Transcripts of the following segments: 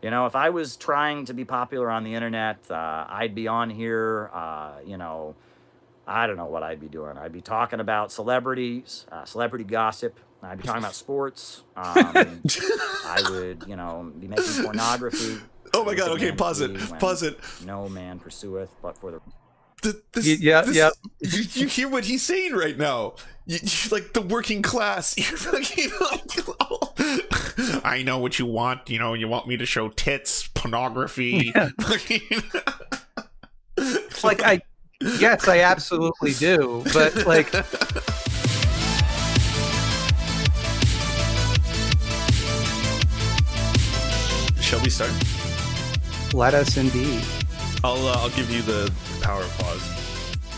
You know, if I was trying to be popular on the internet, I'd be on here, I don't know what I'd be doing. I'd be talking about celebrities, celebrity gossip. I'd be talking about sports. I would, be making pornography. Oh I my look God. at Okay, man to pause it. see when Pause it. no man pursueth, but for the Yeah, yeah. You hear what he's saying right now? You like the working class. You're fucking like, oh, I know what you want. You know, you want me to show tits, pornography. Yeah. Like yes, I absolutely do. But like, shall we start? let us indeed. I'll give you the power of pause.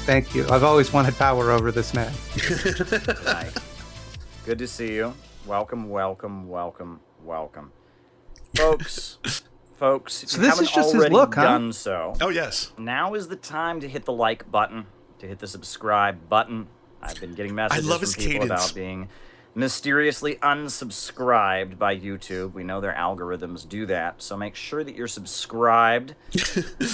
Thank you. I've always wanted power over this man. night. Good to see you. Welcome, welcome, welcome, welcome. Folks, if So you this haven't is just his already look, huh? done so, Oh yes, now is the time to hit the like button, to hit the subscribe button. I've been getting messages love from his people cadence. about being mysteriously unsubscribed by YouTube. We know their algorithms do that, so make sure that you're subscribed.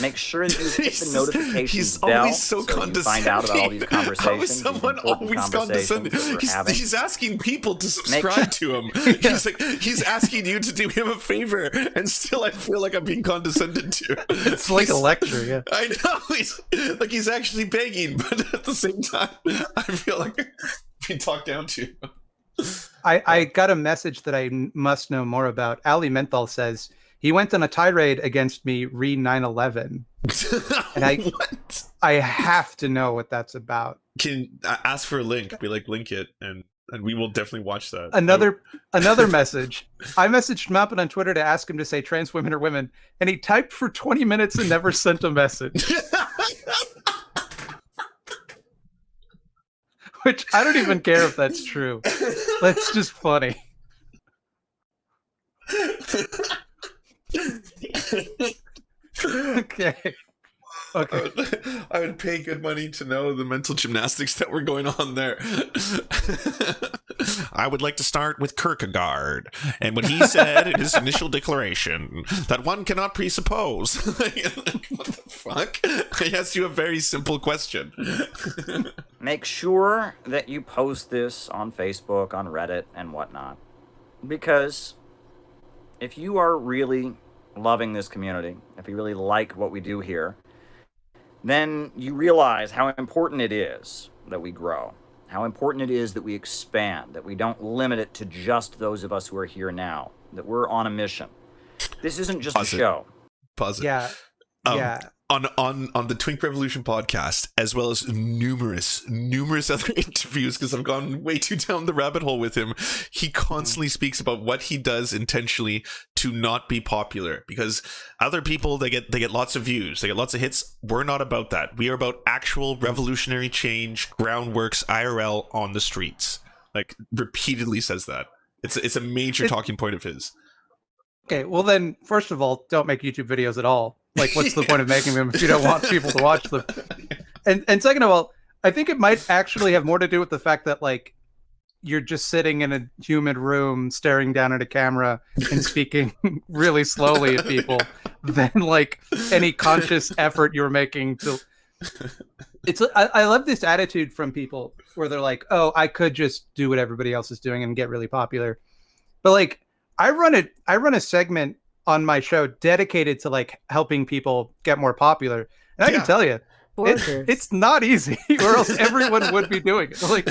Make sure that you hit the notifications he's bell always so you can condescending. find out about all these How conversations. is someone these important always conversations condescending? that we're having. He's asking people to sure- subscribe to him. He's like, he's asking you to do him a favor, and still I feel like I'm being condescended to. It's like a lecture, yeah. I know, he's actually begging, but at the same time, I feel like being talked down to. I got a message that I must know more about. Ali Menthal says he went on a tirade against me re 9/11, and What? I have to know what that's about. Can I ask for a link? Be like, link it, and we will definitely watch that. Another message. I messaged Maupin on Twitter to ask him to say trans women are women, and he typed for 20 minutes and never sent a message. Which I don't even care if that's true. That's just funny. Okay. I would pay good money to know the mental gymnastics that were going on there. I would like to start with Kierkegaard and what he said in his initial declaration that one cannot presuppose. What the fuck? He asked you a very simple question. Make sure that you post this on Facebook, on Reddit, and whatnot. Because if you are really loving this community, if you really like what we do here, then you realize how important it is that we grow, how important it is that we expand, that we don't limit it to just those of us who are here now, that we're on a mission. This isn't just Pause a it. show. Pause it. Yeah. Yeah. On the Twink Revolution podcast, as well as numerous other interviews, because I've gone way too down the rabbit hole with him, he constantly speaks about what he does intentionally to not be popular, because other people, they get lots of views, they get lots of hits. We're not about that. We are about actual revolutionary change, groundworks, IRL on the streets. Like, repeatedly says that. It's a major talking point of his. Okay, well then, first of all, don't make YouTube videos at all. Like, what's the point of making them if you don't want people to watch them? And second of all, I think it might actually have more to do with the fact that, like, you're just sitting in a humid room, staring down at a camera and speaking really slowly at people than, like, any conscious effort you're making to... I love this attitude from people where they're like, oh, I could just do what everybody else is doing and get really popular. But, like, I run a segment on my show dedicated to, like, helping people get more popular. And I can tell you, it's not easy, or else everyone would be doing it. Like,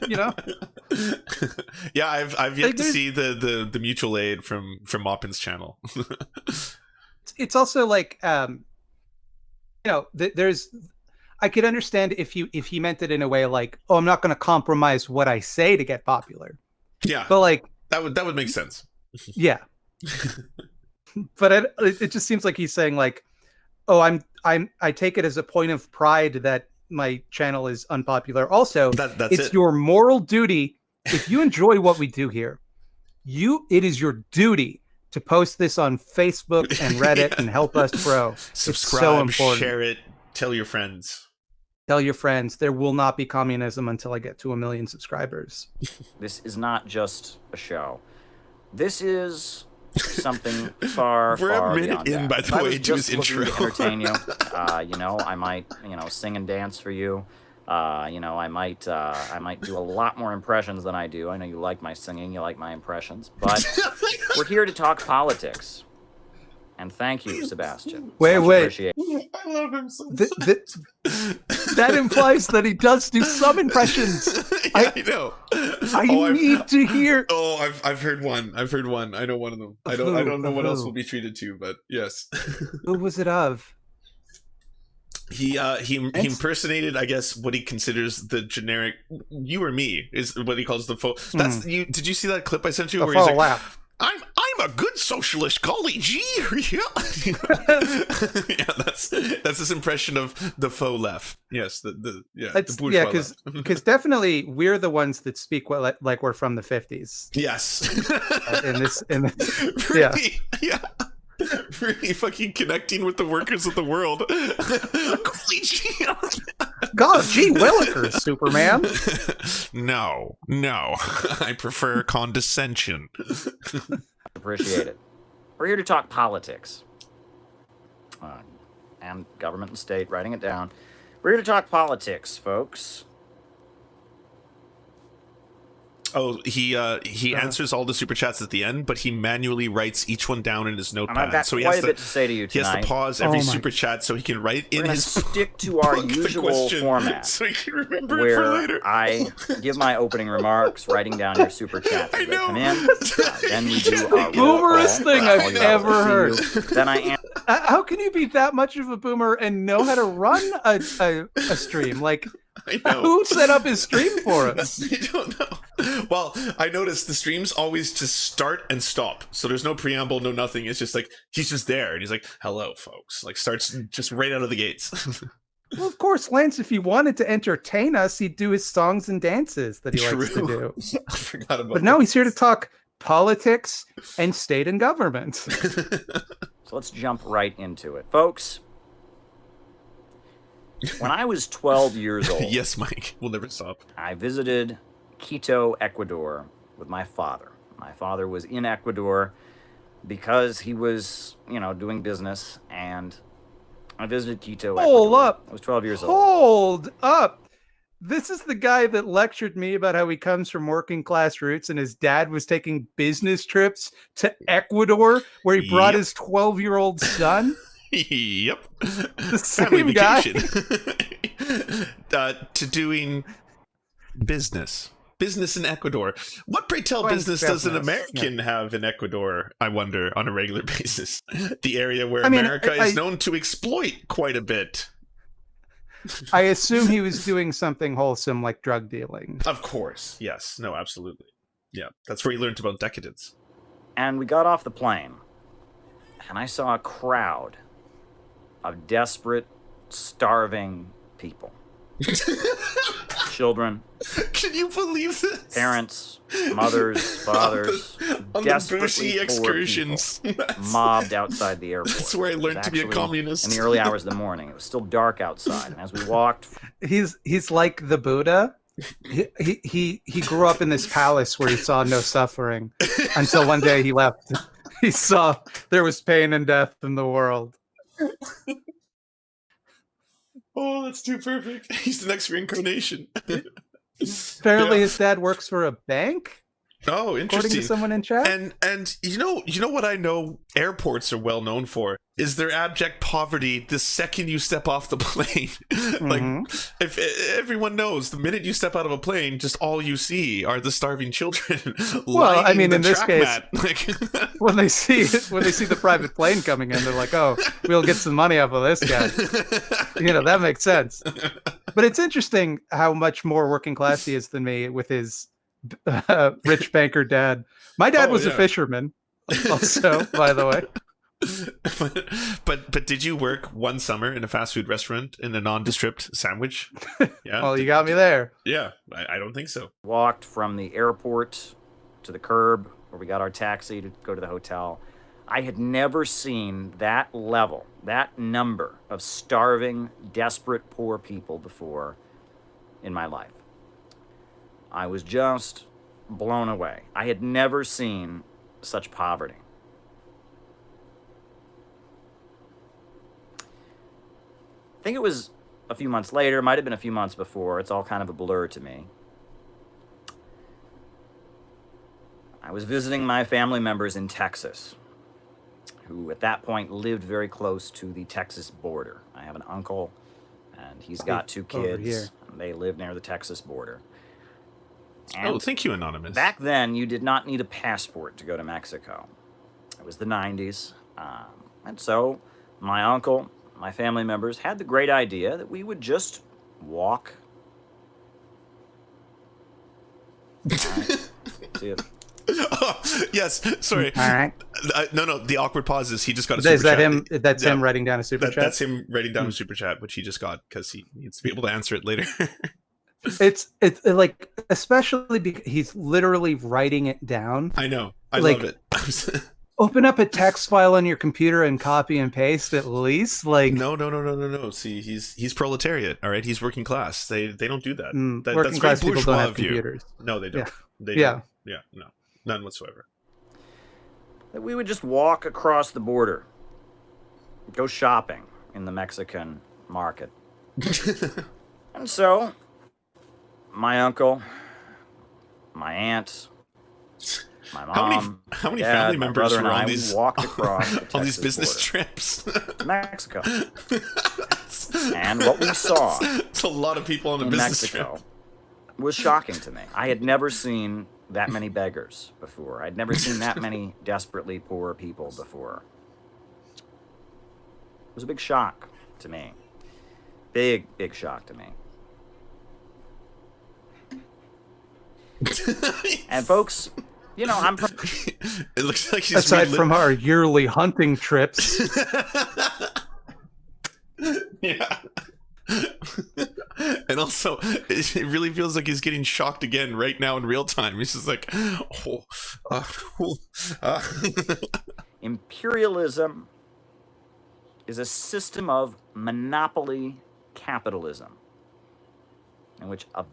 you know? Yeah, I've yet to see the mutual aid from Maupin's channel. It's also like, there's, I could understand if he meant it in a way like, oh, I'm not going to compromise what I say to get popular. Yeah, but like that would make sense. Yeah. But it just seems like he's saying like, oh, I take it as a point of pride that my channel is unpopular. Also, it's your moral duty. If you enjoy what we do here, it is your duty to post this on Facebook and Reddit and help us grow. Subscribe, it's so important. Share it, tell your friends. Tell your friends. There will not be communism until I get to 1 million subscribers. This is not just a show. This is something far, We're far a minute beyond in, that. by If the I way, was to his just looking intro. to entertain you, I might, sing and dance for you. I might do a lot more impressions than I do. I know you like my singing, you like my impressions, but we're here to talk politics. And thank you, Sebastian. Wait. Appreciate I love him so much. That implies that he does do some impressions. Yeah, I know. I need to hear. Oh, I've heard one. I know one of them. I don't know what else will be treated to, but yes. Who was it of? He impersonated, I guess, what he considers the generic "you or me" is what he calls the faux. That's you. Did you see that clip I sent you? The Where he's faux like, laugh. I'm a good socialist, golly gee. Yeah, yeah. That's his impression of the faux left. Yes, the bourgeois left. Because definitely we're the ones that speak like we're from the 50s. Yes. In this, really, yeah. Really fucking connecting with the workers of the world. Golly gee. God, gee willikers, Superman. No. I prefer condescension. Appreciate it. We're here to talk politics. And government and state, writing it down. We're here to talk politics, folks. Oh, he answers all the super chats at the end, but he manually writes each one down in his And I've notepad. got So he quite has a bit to say to you he has tonight. to pause every super chat so he can write We're in gonna his stick to our book the usual question format, so he can remember it for where later. I give my opening remarks, writing down your super chats as I they know. come in. Then we do our Boomerest thing roll call. I've ever heard. Then I answer. How can you be that much of a boomer and know how to run a stream? Like, I know. who set up his stream for us? I don't know. Well, I noticed the streams always just start and stop. So there's no preamble, no nothing. It's just like, he's just there. And he's like, hello, folks. Like, starts just right out of the gates. Well, of course, Lance, if he wanted to entertain us, he'd do his songs and dances that he likes to do. I forgot about But now he's here to talk politics and state and government. So let's jump right into it. Folks, when I was 12 years old, Yes, Mike. We'll never stop. I visited Quito, Ecuador with my father. My father was in Ecuador because he was, doing business, and I visited Quito, Hold Ecuador. up. I was 12 years old. Hold up. This is the guy that lectured me about how he comes from working class roots and his dad was taking business trips to Ecuador where he brought his 12-year-old son. Yep. The Family same guy. vacation. To doing business in Ecuador. What, pray tell, business does an American have in Ecuador, I wonder, on a regular basis? The area where America is known to exploit quite a bit. I assume he was doing something wholesome like drug dealing. Of course. Yes. No, absolutely. Yeah. That's where he learned about decadence. And we got off the plane, and I saw a crowd of desperate, starving people. Children, Can you believe this? parents, mothers, fathers, on the desperately bougie poor excursions. people, mobbed outside the airport. That's where I learned to be a Actually, communist. In the early hours of the morning, it was still dark outside, and as we walked, He's like the Buddha. He grew up in this palace where he saw no suffering until one day he left. He saw there was pain and death in the world. Oh, that's too perfect. He's the next reincarnation. Apparently, his dad works for a bank. Oh, According interesting. to someone in chat. And you know what I know airports are well known for is their abject poverty the second you step off the plane. Like, if everyone knows, the minute you step out of a plane, just all you see are the starving children. Well, I mean, the in this track case, mat. Like, when they see the private plane coming in, they're like, "Oh, we'll get some money off of this guy." That makes sense. But it's interesting how much more working class he is than me with his rich banker dad. My dad was a fisherman, also, by the way. But did you work one summer in a fast food restaurant in a nondescript sandwich? Yeah. Well, you got me there. Yeah, I don't think so. walked from the airport to the curb where we got our taxi to go to the hotel. I had never seen that level, that number of starving, desperate, poor people before in my life. I was just blown away. I had never seen such poverty. think it was a few months later, might have been a few months before. It's all kind of a blur to me. I was visiting my family members in Texas, who at that point lived very close to the Texas border. I have an uncle, and he's got 2 kids, and they live near the Texas border. And thank you, Anonymous. back then, you did not need a passport to go to Mexico. It was the 90s. And so my uncle, my family members had the great idea that we would just walk. See if yes, sorry. All right. No, the awkward pause is he just got a super Is that chat. him? That's him writing down a super chat? That's him writing down a super chat, which he just got because he needs to be able to answer it later. It's like, especially because he's literally writing it down. I know. I Like, love it. Open up a text file on your computer and copy and paste at least. Like, No. See, he's proletariat. All right, he's working class. They don't do that. working That's class very people don't bourgeois have of you. computers. No, they don't. Yeah. They Yeah. don't. Yeah, no, none whatsoever. that we would just walk across the border, go shopping in the Mexican market. And so, my uncle, my aunt, my mom, How many dad, family my members brother, and were I on these walked across the on these Texas business border trips? to Mexico. And what we saw It's a lot of people on a in business Mexico trip. was shocking to me. I had never seen that many beggars before. I'd never seen that many desperately poor people before. It was a big shock to me. Big shock to me. And folks, you know, I'm It looks like he's Aside from our yearly hunting trips, yeah. And also, it really feels like he's getting shocked again right now in real time. He's just like, imperialism is a system of monopoly capitalism in which a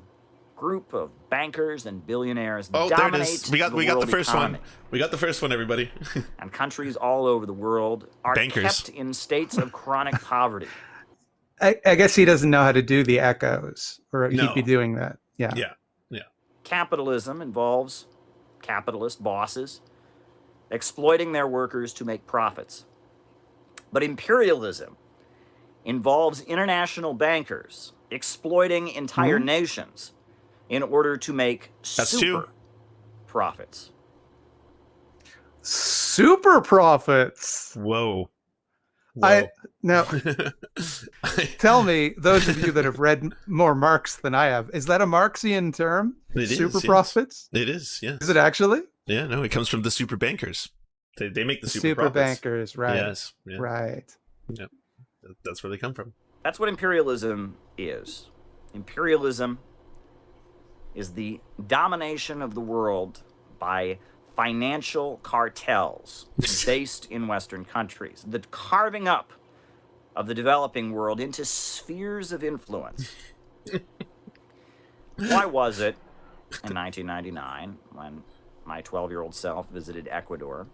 group of bankers and billionaires there it dominate is. We got the world first economy. one. We got the first one, everybody. And countries all over the world are Bankers. kept in states of chronic poverty. I guess he doesn't know how to do the echoes, or No. he'd be doing that. Yeah. Yeah. Capitalism involves capitalist bosses exploiting their workers to make profits. But imperialism involves international bankers exploiting entire nations in order to make super profits. Super profits. Whoa. Now, tell me, those of you that have read more Marx than I have, is that a Marxian term? It is, super yes. profits? It is, yeah. Is it actually? Yeah, no, it comes from the super bankers. They make the super profits. bankers, right? Yes. Yeah. Right. Yeah. That's where they come from. That's what imperialism is. Imperialism is the domination of the world by financial cartels based in Western countries. The carving up of the developing world into spheres of influence. Why was it in 1999, when my 12-year-old self visited Ecuador,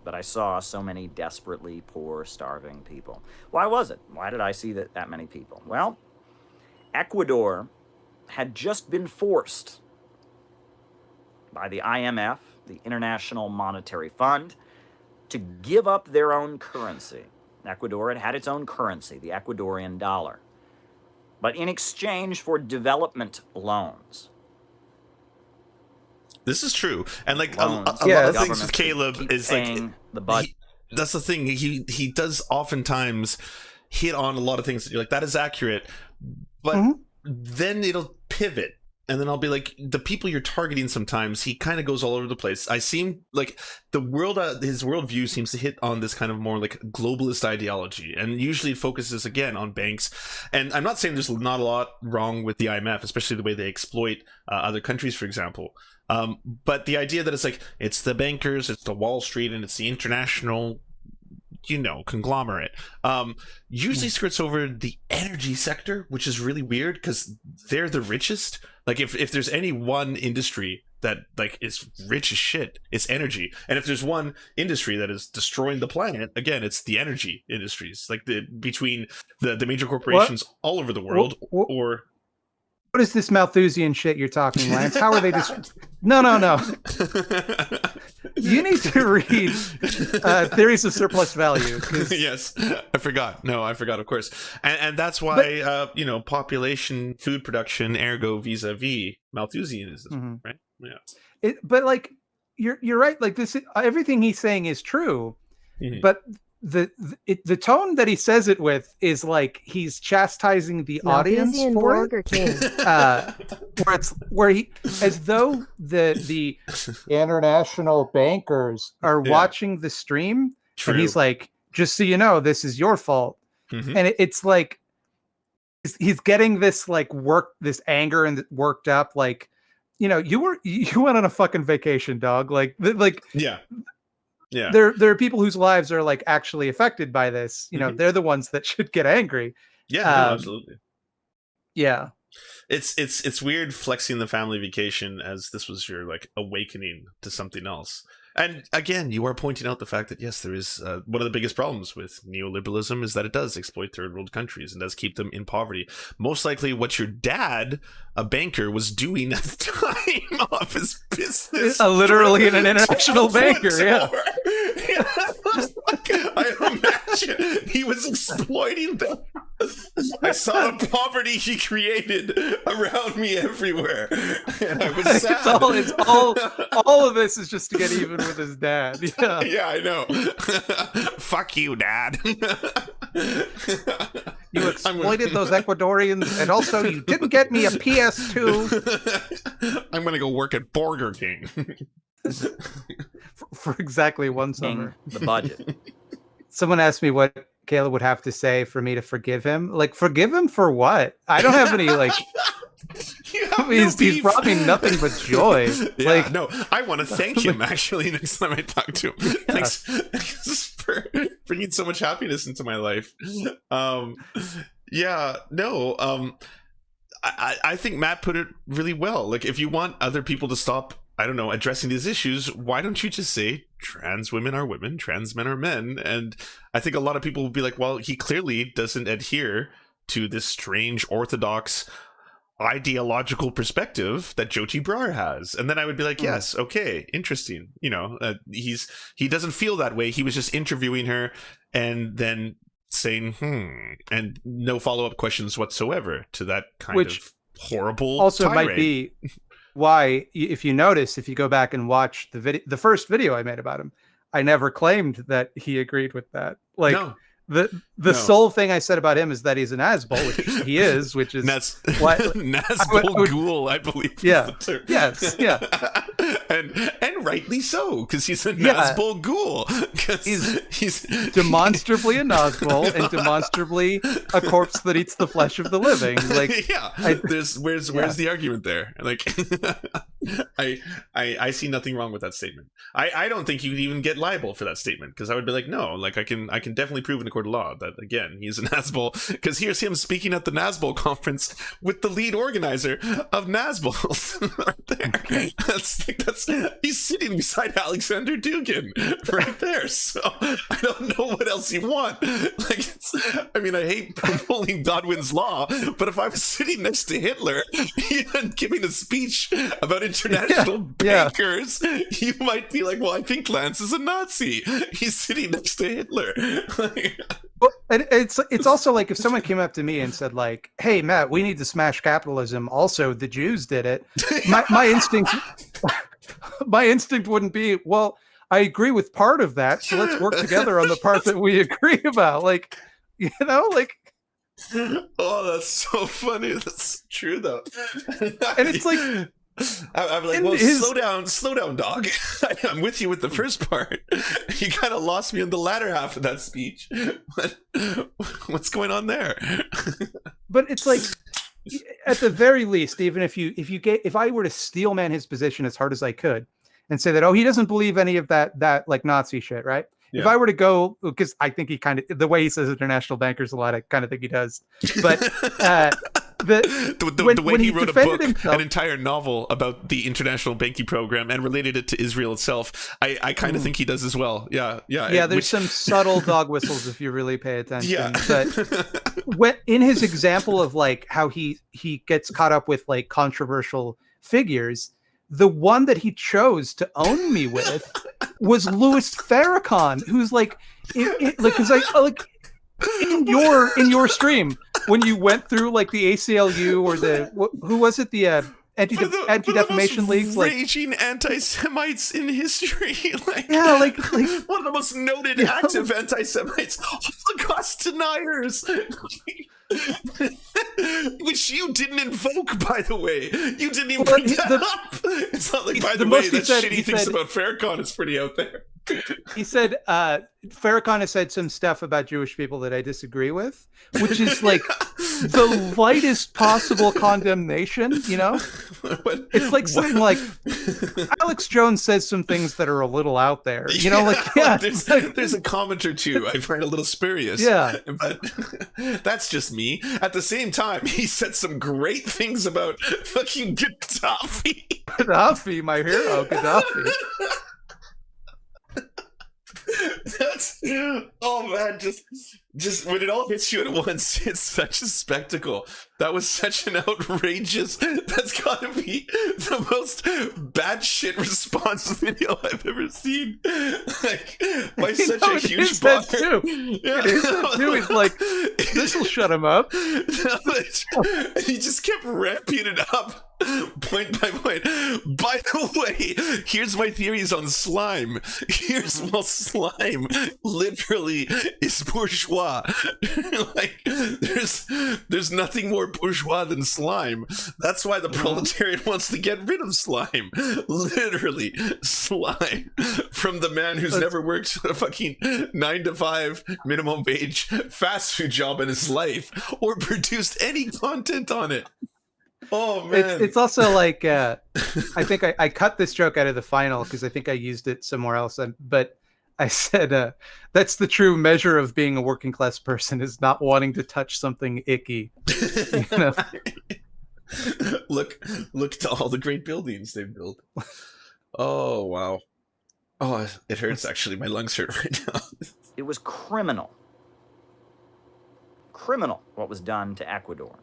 that I saw so many desperately poor, starving people? Why was it? Why did I see that many people? Well, Ecuador had just been forced by the IMF, the International Monetary Fund, to give up their own currency. Ecuador had its own currency, the Ecuadorian dollar. But in exchange for development loans. This is true. And like Loans, a lot of things governments with Caleb keep is like paying the budget. that's the thing. He does oftentimes hit on a lot of things that you're like, that is accurate. But then it'll pivot. And then I'll be like, the people you're targeting sometimes, he kind of goes all over the place. I seem like the world, his worldview seems to hit on this kind of more like globalist ideology. And usually it focuses again on banks. And I'm not saying there's not a lot wrong with the IMF, especially the way they exploit other countries, for example. But the idea that it's like, it's the bankers, it's the Wall Street, and it's the international, conglomerate, usually skirts over the energy sector, which is really weird because they're the richest. Like if there's any one industry that like is rich as shit. It's energy. And if there's one industry that is destroying the planet, again, it's the energy industries. Like between the major corporations all over the world, or what is this Malthusian shit you're talking, Lance? How are they just? No. You need to read Theories of Surplus Value. Yes, I forgot. No, I forgot, of course. And that's why, population, food production, ergo vis-a-vis Malthusianism, right? Yeah. But like, you're right. Like this, everything he's saying is true. Mm-hmm. But the tone that he says it with is like he's chastising the audience for Borgar Kang. where he, as though the international bankers are watching the stream. True. And he's like, just so you know, this is your fault. Mm-hmm. And it's like he's getting this like this anger and worked up, like, you went on a fucking vacation, dog. Like yeah. Yeah, there are people whose lives are like actually affected by this. They're the ones that should get angry. Yeah, no, absolutely. Yeah, it's weird flexing the family vacation as this was your like awakening to something else. And again, you are pointing out the fact that yes, there is one of the biggest problems with neoliberalism is that it does exploit third world countries and does keep them in poverty. Most likely, what your dad, a banker, was doing at the time of his business, literally an international banker. Yeah. I imagine he was exploiting them. I saw the poverty he created around me everywhere, and I was sad. It's all of this is just to get even with his dad. Yeah, yeah, I know. Fuck you, Dad. You exploited those Ecuadorians, and also you didn't get me a PS2. I'm gonna go work at Borgar King for exactly one summer. The budget. Someone asked me what Caleb would have to say for me to forgive him. Like, forgive him for what? I don't have any like. He's brought me nothing but joy. Yeah, like, no, I want to thank him actually next time I talk to him. Yeah. Thanks for bringing so much happiness into my life. I think Matt put it really well. Like, if you want other people to stop, I don't know, addressing these issues, why don't you just say trans women are women, trans men are men? And I think a lot of people will be like, well, he clearly doesn't adhere to this strange orthodox ideological perspective that Jyoti Brar has. And then I would be like, yes, okay, interesting. He doesn't feel that way. He was just interviewing her and then saying, and no follow-up questions whatsoever to that kind of horrible also tirade. Might be why, if you notice, if you go back and watch the first video I made about him, I never claimed that he agreed with that. Like, no. The sole thing I said about him is that he's an Nazbol, which he is, which is Nazbol ghoul, I believe. Yeah. Yes. Yeah. and rightly so, because he's a Nazbol ghoul. He's demonstrably a Nazbol and demonstrably a corpse that eats the flesh of the living. Like, where's the argument there? Like, I see nothing wrong with that statement. I don't think you would even get liable for that statement, because I would be like, no, like I can definitely prove in a court of law that again he's a Nazbol, because here's him speaking at the Nazbol conference with the lead organizer of Nazbol right there. That's he's sitting beside Alexander Dugin right there. So I don't know what else you want. Like, I hate pulling Godwin's law, but if I was sitting next to Hitler and giving a speech about international bankers, you might be like, well, I think Lance is a Nazi. He's sitting next to Hitler. Well, and it's also like if someone came up to me and said like, "Hey, Matt, we need to smash capitalism. Also, the Jews did it." My instinct wouldn't be, well, I agree with part of that, so let's work together on the part that we agree about. Like, like. Oh, that's so funny. That's true though. And it's like. I'm like, well, slow down, dog. I'm with you with the first part. You kind of lost me in the latter half of that speech. What's going on there? But it's like, at the very least, even if I were to steel man his position as hard as I could, and say that, oh, he doesn't believe any of that like Nazi shit, right? Yeah. If I were to go, because I think he kind of, the way he says international bankers a lot, I kind of think he does. But The way when he he wrote a defended book, himself- an entire novel about the international banking program and related it to Israel itself, I kind of think he does as well. Yeah. There's some subtle dog whistles if you really pay attention. Yeah. But in his example of like how he gets caught up with like controversial figures, the one that he chose to own me with was Louis Farrakhan, who's like, because I like in your stream when you went through like the ACLU or who was it, the anti-defamation leagues, like raging anti-Semites in history. Like one of the most noted active anti-Semites, Holocaust deniers. Which you didn't invoke, by the way. You didn't even bring that up. It's not like, by the way, that shit he thinks about Farrakhan is pretty out there. He said Farrakhan has said some stuff about Jewish people that I disagree with, which is like the lightest possible condemnation, you know? It's like something like Alex Jones says some things that are a little out there, you know? There's a comment or two I find a little spurious. Yeah. But that's just me. At the same time, he said some great things about fucking Gaddafi. Gaddafi, my hero, Gaddafi. That's, oh man, just when it all hits you at once, it's such a spectacle. That was such an outrageous, that's gotta be the most batshit response video I've ever seen. Like, by such a huge bar. Too. Yeah. He's like, this will shut him up. He just kept ramping it up. Point by point. By the way, here's my theories on slime. Slime literally is bourgeois. Like, there's nothing more bourgeois than slime. That's why the proletariat wants to get rid of slime. Literally, slime. From the man who's never worked a fucking 9-to-5 minimum wage fast food job in his life or produced any content on it. Oh man! It's also like I think I cut this joke out of the final because I think I used it somewhere else. But I said that's the true measure of being a working class person, is not wanting to touch something icky. You know? Look to all the great buildings they've built. Oh wow! Oh, it hurts actually. My lungs hurt right now. It was criminal what was done to Ecuador.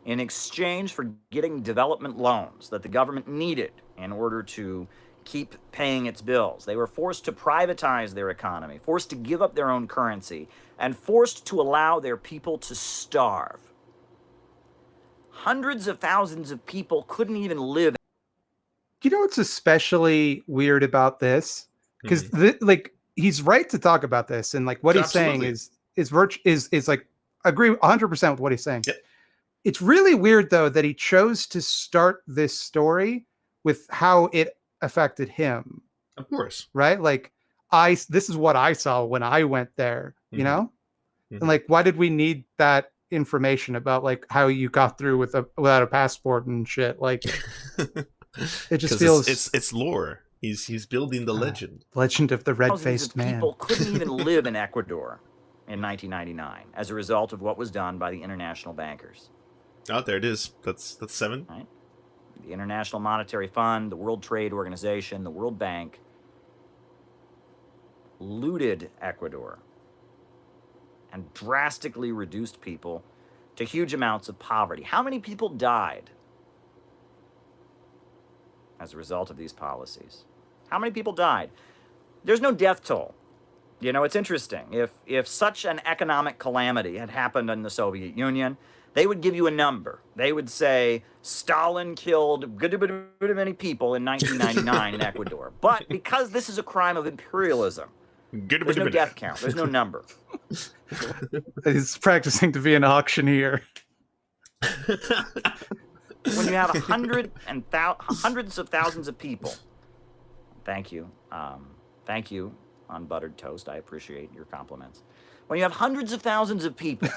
In exchange for getting development loans that the government needed in order to keep paying its bills, they were forced to privatize their economy, forced to give up their own currency, and forced to allow their people to starve. Hundreds of thousands of people couldn't even live. You know what's especially weird about this? Because like he's right to talk about this, and like what he's saying is like agree 100% with what he's saying. Yep. It's really weird, though, that he chose to start this story with how it affected him. Of course. Right? Like, this is what I saw when I went there, you know? And like, why did we need that information about like how you got through without a passport and shit? Like, it just feels... It's lore. He's building the legend. Legend of the red-faced man. People couldn't even live in Ecuador in 1999 as a result of what was done by the international bankers. Oh, there it is. That's 7. Right? The International Monetary Fund, the World Trade Organization, the World Bank looted Ecuador and drastically reduced people to huge amounts of poverty. How many people died as a result of these policies? How many people died? There's no death toll. You know, it's interesting. If such an economic calamity had happened in the Soviet Union, they would give you a number. They would say Stalin killed many people in 1999 in Ecuador. But because this is a crime of imperialism, there's no death count. There's no number. He's practicing to be an auctioneer. When you have hundreds of thousands of people, thank you, Unbuttered Toast. I appreciate your compliments. When you have hundreds of thousands of people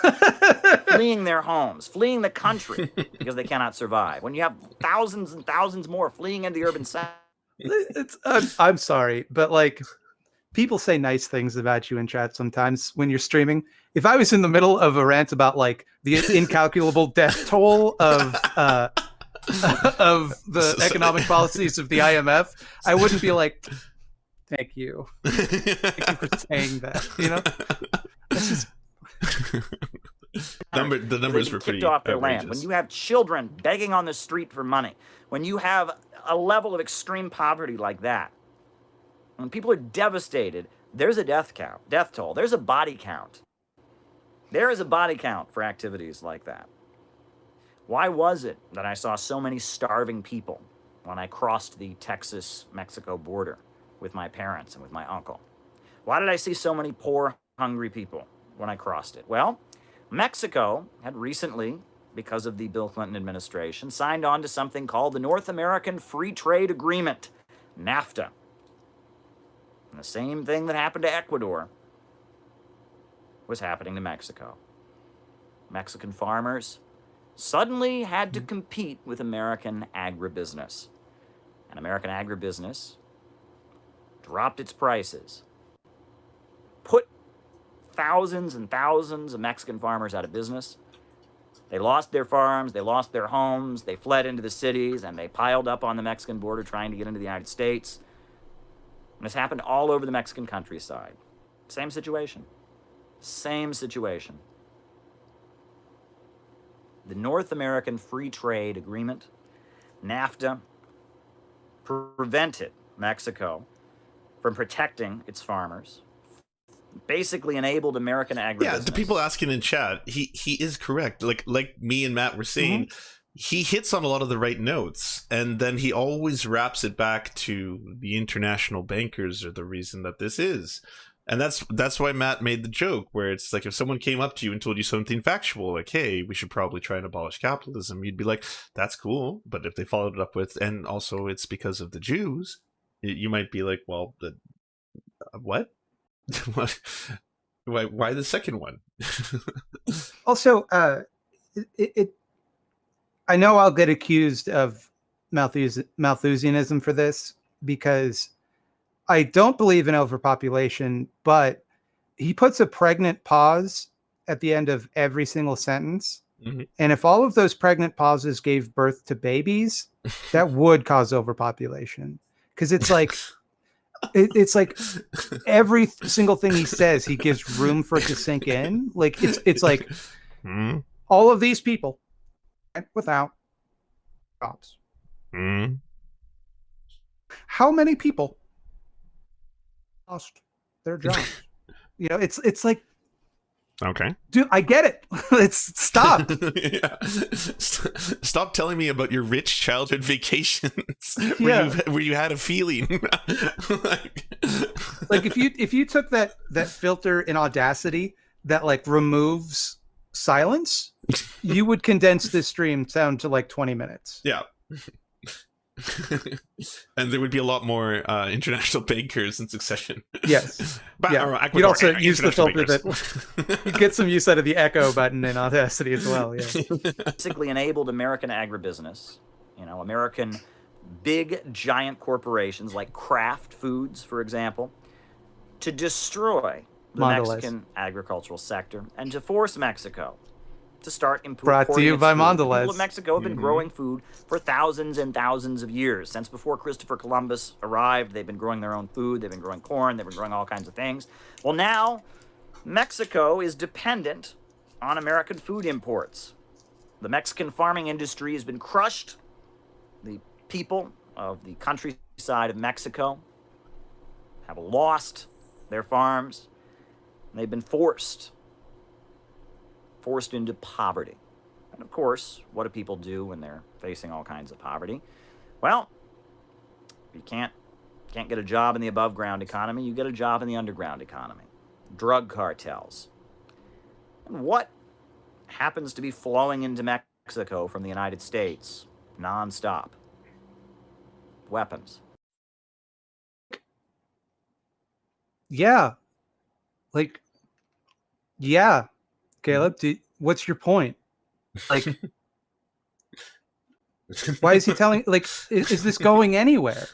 fleeing their homes, fleeing the country because they cannot survive, when you have thousands and thousands more fleeing into the urban south. I'm sorry, but like people say nice things about you in chat sometimes when you're streaming. If I was in the middle of a rant about like the incalculable death toll of the economic policies of the IMF, I wouldn't be like, thank you. Thank you for saying that. You know? This is the numbers were pretty kicked off their outrageous. land. When you have children begging on the street for money, when you have a level of extreme poverty like that, when people are devastated, there's a death toll. There's a body count. There is a body count for activities like that. Why was it that I saw so many starving people when I crossed the Texas-Mexico border with my parents and with my uncle? Why did I see so many poor, hungry people when I crossed it? Well, Mexico had recently, because of the Bill Clinton administration, signed on to something called the North American Free Trade Agreement, NAFTA. And the same thing that happened to Ecuador was happening to Mexico. Mexican farmers suddenly had to compete with American agribusiness. And American agribusiness dropped its prices, put thousands and thousands of Mexican farmers out of business. They lost their farms, they lost their homes, they fled into the cities, and they piled up on the Mexican border trying to get into the United States. And this happened all over the Mexican countryside. Same situation. Same situation. The North American Free Trade Agreement, NAFTA, prevented Mexico from protecting its farmers, basically enabled American agribusiness. Yeah, the people asking in chat, he is correct. Like me and Matt were saying, he hits on a lot of the right notes, and then he always wraps it back to the international bankers are the reason that this is. And that's why Matt made the joke where it's like if someone came up to you and told you something factual, like, hey, we should probably try and abolish capitalism, you'd be like, that's cool. But if they followed it up with, and also it's because of the Jews, you might be like, well, what? What? Why the second one? also, I know I'll get accused of Malthusianism for this because I don't believe in overpopulation, but he puts a pregnant pause at the end of every single sentence. Mm-hmm. And if all of those pregnant pauses gave birth to babies, that would cause overpopulation. Because it's like, it's like every single thing he says, he gives room for it to sink in. Like it's like all of these people without jobs. How many people lost their jobs? You know, it's like, okay, dude, I get it. It's stop. Yeah. Stop telling me about your rich childhood vacations where you had a feeling. Like if you took that filter in Audacity that like removes silence, you would condense this stream down to like 20 minutes. Yeah. And there would be a lot more international bankers in succession. Yes. You'd also use the filter that you get some use out of the echo button in Audacity as well. Yeah. Basically enabled American agribusiness, American big giant corporations like Kraft Foods, for example, to destroy the Mexican agricultural sector and to force Mexico to start importing. Brought to you by Mondelez. People of Mexico have been growing food for thousands and thousands of years. Since before Christopher Columbus arrived, they've been growing their own food. They've been growing corn. They've been growing all kinds of things. Well, now Mexico is dependent on American food imports. The Mexican farming industry has been crushed. The people of the countryside of Mexico have lost their farms. And they've been forced into poverty. And of course, what do people do when they're facing all kinds of poverty? Well, you can't get a job in the above ground economy, you get a job in the underground economy. Drug cartels. And what happens to be flowing into Mexico from the United States nonstop? Weapons. Yeah. Like, yeah. Caleb, what's your point? Like, why is he telling? Like, is this going anywhere?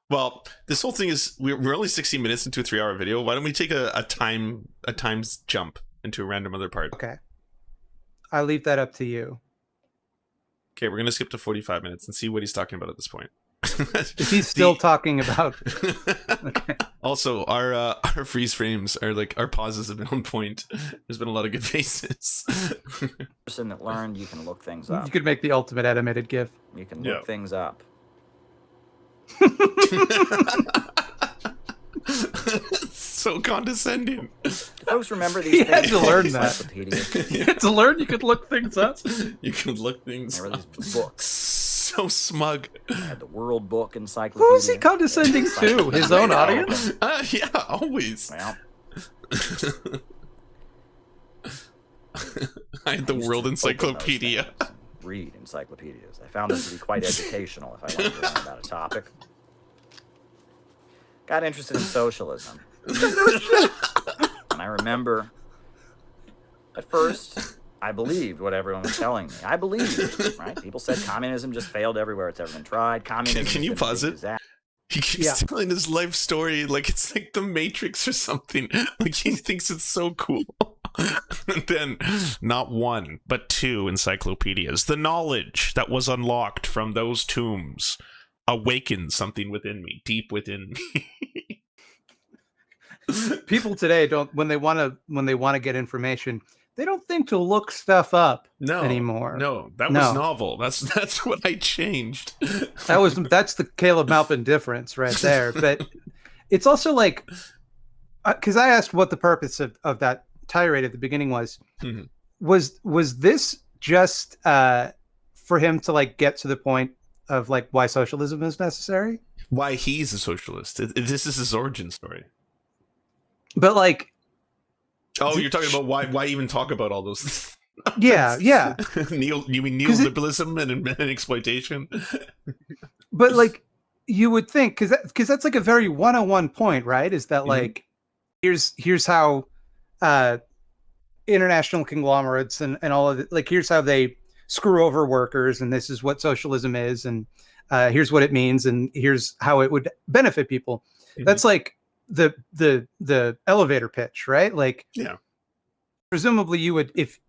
Well, this whole thing is we're only 60 minutes into a 3-hour video. Why don't we take a times jump into a random other part? Okay. I'll leave that up to you. Okay, we're gonna skip to 45 minutes and see what he's talking about at this point. If he's still talking about okay. Also, our freeze frames are like our pauses have been on point. There's been a lot of good faces. Person that learned you can look things up. You could make the ultimate animated GIF. You can look things up. So condescending. Do folks remember these He things? had to learn that. Encyclopedias? You had to learn you could look things up. You can look things Remember up. these books? So smug. I had the World Book Encyclopedia. Who is he condescending to? His own audience? Yeah, always. Well, I had the used World to open those Encyclopedia. things and read encyclopedias. I found them to be quite educational if I wanted to learn about a topic. Got interested in socialism. And I remember, at first, I believed what everyone was telling me. I believed, right? People said communism just failed everywhere it's ever been tried. Communism. Can you pause it? He keeps telling his life story like it's like the Matrix or something. Like he thinks it's so cool. And then, not one, but 2 encyclopedias. The knowledge that was unlocked from those tombs awakened something within me, deep within me. People today don't when they want to get information, they don't think to look stuff up anymore. No, that was novel. That's what I changed. That's the Caleb Maupin difference right there. But it's also like, because I asked what the purpose of that tirade at the beginning was. Mm-hmm. Was this just for him to like get to the point of like why socialism is necessary? Why he's a socialist. This is his origin story. But like, oh, you're talking about why even talk about all those? Yeah. You mean neoliberalism and exploitation? But like, you would think because that's like a very 101 point, right? Is that like, here's how international conglomerates and all of it, like here's how they screw over workers, and this is what socialism is, and here's what it means, and here's how it would benefit people. That's like the elevator pitch, right? Like, presumably you would, if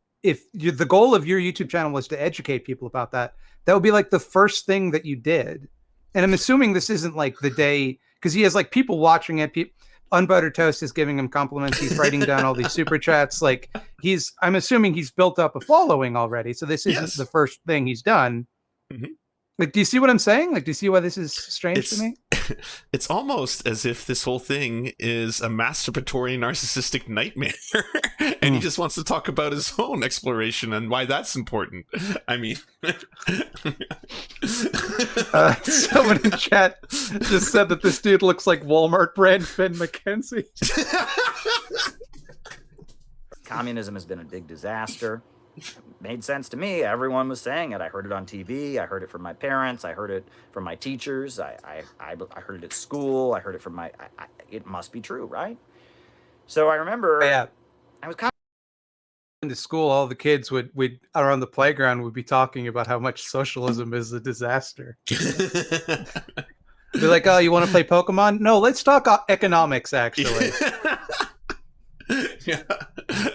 the goal of your YouTube channel was to educate people about that would be like the first thing that you did. And I'm assuming this isn't like the day, because he has like people watching it. Unbuttered Toast is giving him compliments. He's writing down all these super chats. Like I'm assuming he's built up a following already. So this isn't the first thing he's done. Mm-hmm. Like, do you see what I'm saying? Like, do you see why this is strange to me? It's almost as if this whole thing is a masturbatory narcissistic nightmare. And he just wants to talk about his own exploration and why that's important. I mean... someone in chat just said that this dude looks like Walmart brand Ben McKenzie. Communism has been a big disaster. Made sense to me. Everyone was saying it. I heard it on TV. I heard it from my parents. I heard it from my teachers. I heard it at school. I heard it from my... it must be true, right? So I remember... Yeah. I was kind of... into school, all the kids would around the playground would be talking about how much socialism is a disaster. They're like, oh, you want to play Pokemon? No, let's talk economics, actually. Yeah.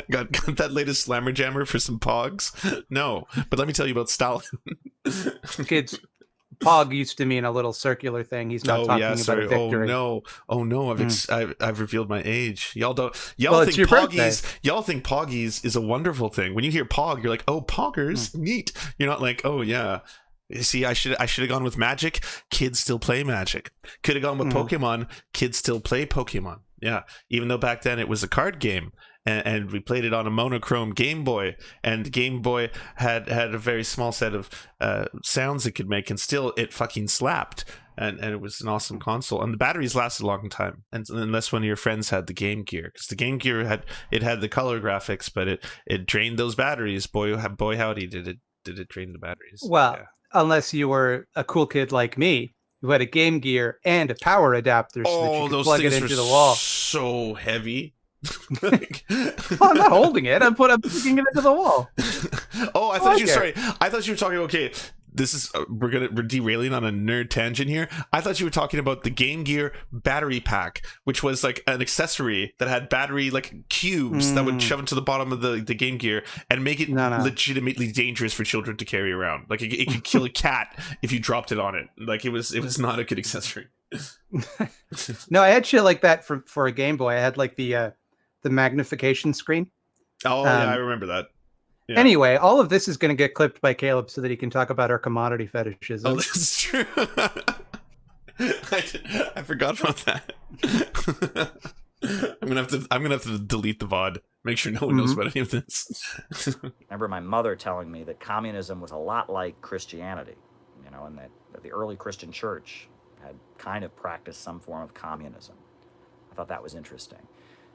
Got that latest slammer jammer for some pogs? No, but let me tell you about Stalin. Kids, pog used to mean a little circular thing. He's not talking about a victory. Oh no, I've revealed my age. Y'all think poggies is a wonderful thing. When you hear pog, you're like, oh, poggers, neat. You're not like, oh yeah. See, I should have gone with Magic. Kids still play Magic. Could have gone with Pokemon. Kids still play Pokemon. Yeah, even though back then it was a card game, and we played it on a monochrome Game Boy, and Game Boy had a very small set of sounds it could make, and still it fucking slapped, and it was an awesome console, and the batteries lasted a long time, and unless one of your friends had the Game Gear, because the Game Gear had the color graphics, but it drained those batteries. Boy howdy, did it drain the batteries. Well, unless you were a cool kid like me, who had a Game Gear and a power adapter so that you could plug it into the wall. So heavy. Well, I'm not holding it. I'm plugging it into the wall. Oh, I thought you were talking. Okay, this is we're derailing on a nerd tangent here. I thought you were talking about the Game Gear battery pack, which was like an accessory that had battery like cubes that would shove into the bottom of the Game Gear and make it legitimately dangerous for children to carry around. Like it could kill a cat if you dropped it on it. Like it was not a good accessory. No, I had shit like that for a Game Boy. I had like the magnification screen. Oh yeah, I remember that. Yeah. Anyway, all of this is going to get clipped by Caleb so that he can talk about our commodity fetishes. Oh, that's true. I forgot about that. I'm gonna have to delete the VOD. Make sure no one knows about any of this. Remember my mother telling me that communism was a lot like Christianity, and that the early Christian church had kind of practiced some form of communism. I thought that was interesting.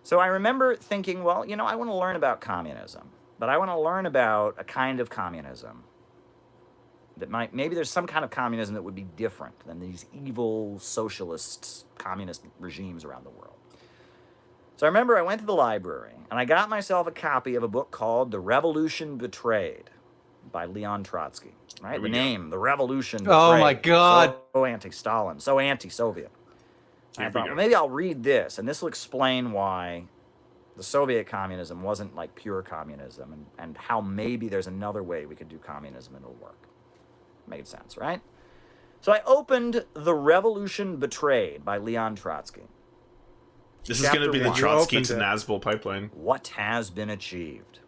So I remember thinking, well, I want to learn about communism, but I want to learn about a kind of communism that maybe there's some kind of communism that would be different than these evil socialist communist regimes around the world. So I remember I went to the library and I got myself a copy of a book called The Revolution Betrayed by Leon Trotsky. Right? The name, The Revolution Betrayed. Oh my God. So anti-Stalin, so anti-Soviet. I thought, well, maybe I'll read this, and this will explain why the Soviet communism wasn't like pure communism, and how maybe there's another way we could do communism and it'll work. Made sense, right? So I opened The Revolution Betrayed by Leon Trotsky. This is going to be the Trotsky to Nazbol pipeline. What has been achieved?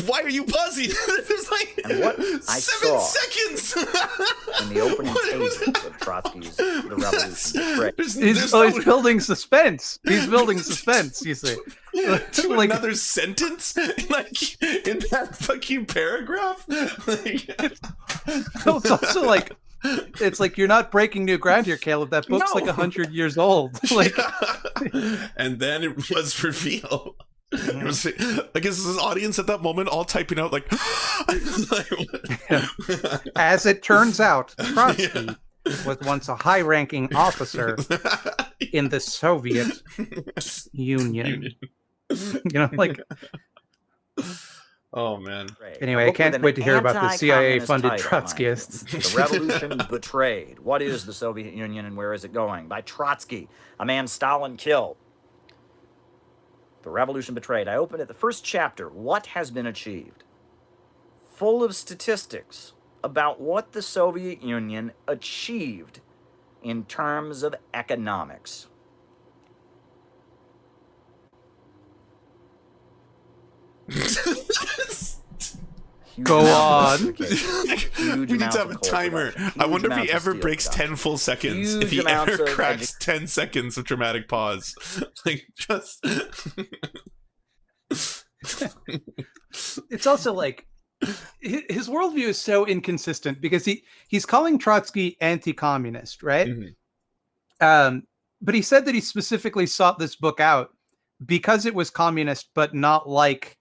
Why are you pausing? There's like and what 7 seconds in the opening pages of Trotsky's The Revolution Betrayed. He's building suspense. He's building suspense, you see. To like, another sentence? Like, in that fucking paragraph? Like, no, it's also like, it's like you're not breaking new ground here, Caleb. That book's like 100 years old. Like, and then it was revealed. It was like, is this audience at that moment all typing out like, as it turns out, Trotsky was once a high-ranking officer in the Soviet Union. Like, oh man. Anyway, I can't wait to hear about the CIA-funded Trotskyists. The Revolution Betrayed. What is the Soviet Union and where is it going? By Trotsky, a man Stalin killed. The Revolution Betrayed. I opened it. The first chapter, What Has Been Achieved? Full of statistics about what the Soviet Union achieved in terms of economics. Go on. We need to have a timer. I wonder if he ever breaks 10 full seconds. If he ever cracks 10 seconds of dramatic pause. Like, just... It's also like, his worldview is so inconsistent because he's calling Trotsky anti-communist, right? Mm-hmm. But he said that he specifically sought this book out because it was communist, but not like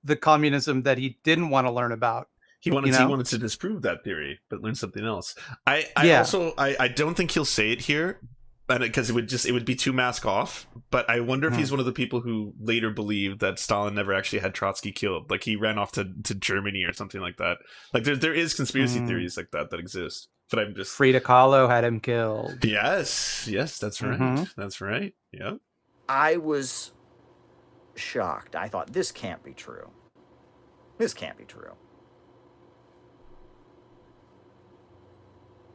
the communism that he didn't want to learn about. He wanted to disprove that theory, but learn something else. I don't think he'll say it here, because it would be too mask off. But I wonder if he's one of the people who later believed that Stalin never actually had Trotsky killed. Like he ran off to Germany or something like that. Like there is conspiracy theories like that exist. But I'm just Frida Kahlo had him killed. Yes, that's right. That's right. Yeah. I was shocked. I thought, this can't be true. This can't be true.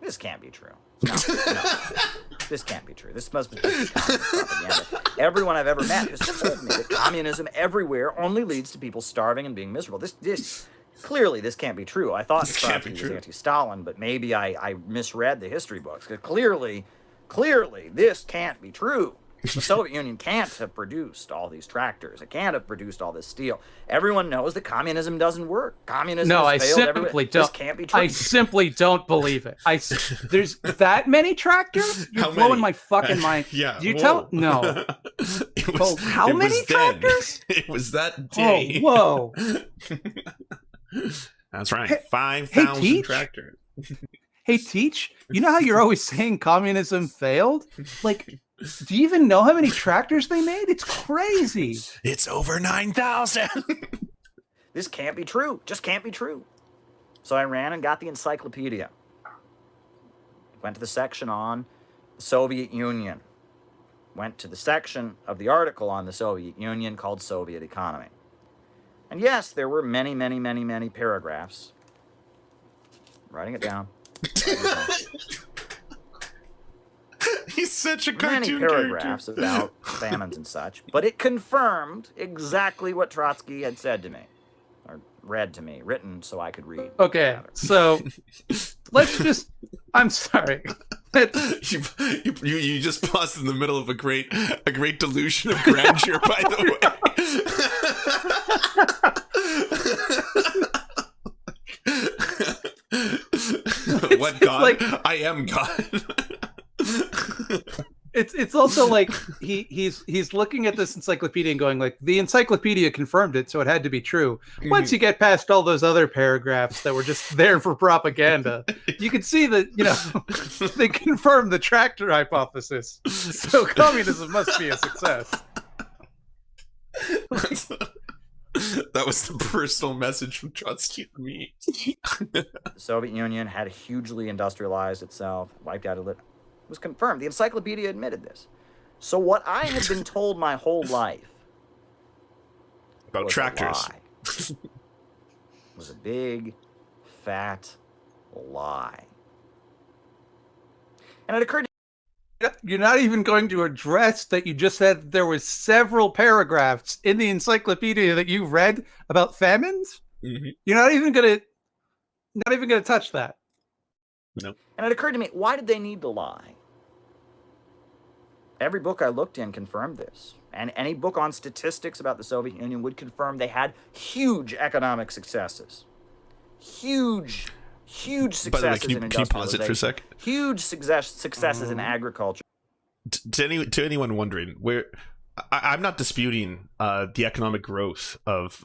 This can't be true. No. This can't be true. This must be propaganda. Everyone I've ever met has told me that communism everywhere only leads to people starving and being miserable. This clearly, this can't be true. I thought Trotsky was anti-Stalin, but maybe I misread the history books. Clearly, this can't be true. The Soviet Union can't have produced all these tractors. It can't have produced all this steel. Everyone knows that communism doesn't work. Communism has failed everywhere. This can't be true. I simply don't believe it. There's that many tractors? You're blowing my fucking mind. Yeah. Did you tell? No. How many tractors? It was that day. Oh, whoa. That's right. 5,000 tractors. Hey, Teach, you know how you're always saying communism failed? Like, do you even know how many tractors they made? It's crazy. It's over 9,000. This can't be true. Just can't be true. So I ran and got the encyclopedia. Went to the section on the Soviet Union. Went to the section of the article on the Soviet Union called Soviet Economy. And yes, there were many, many, many, many paragraphs. Writing it down. He's such a cartoon Many paragraphs about famines and such, but it confirmed exactly what Trotsky had said to me, or read to me, written so I could read. Okay, so let's just. I'm sorry. You just paused in the middle of a great delusion of grandeur. By the way, what God? Like, I am God. It's also like he's looking at this encyclopedia and going like, the encyclopedia confirmed it, so it had to be true. Once you get past all those other paragraphs that were just there for propaganda, you can see that, you know, they confirmed the tractor hypothesis. So communism must be a success. That was the personal message from Trotsky to me. The Soviet Union had hugely industrialized itself, wiped out it was confirmed. The encyclopedia admitted this. So what I had been told my whole life about was tractors a lie. Was a big, fat lie. And it occurred to You're not even going to address that you just said there was several paragraphs in the encyclopedia that you read about famines? Mm-hmm. You're not even gonna touch that. No. And it occurred to me, why did they need to lie? Every book I looked in confirmed this. And any book on statistics about the Soviet Union would confirm they had huge economic successes. Huge successes By the way, can you in pause it for a sec? Huge successes in agriculture. To anyone wondering, I'm not disputing the economic growth of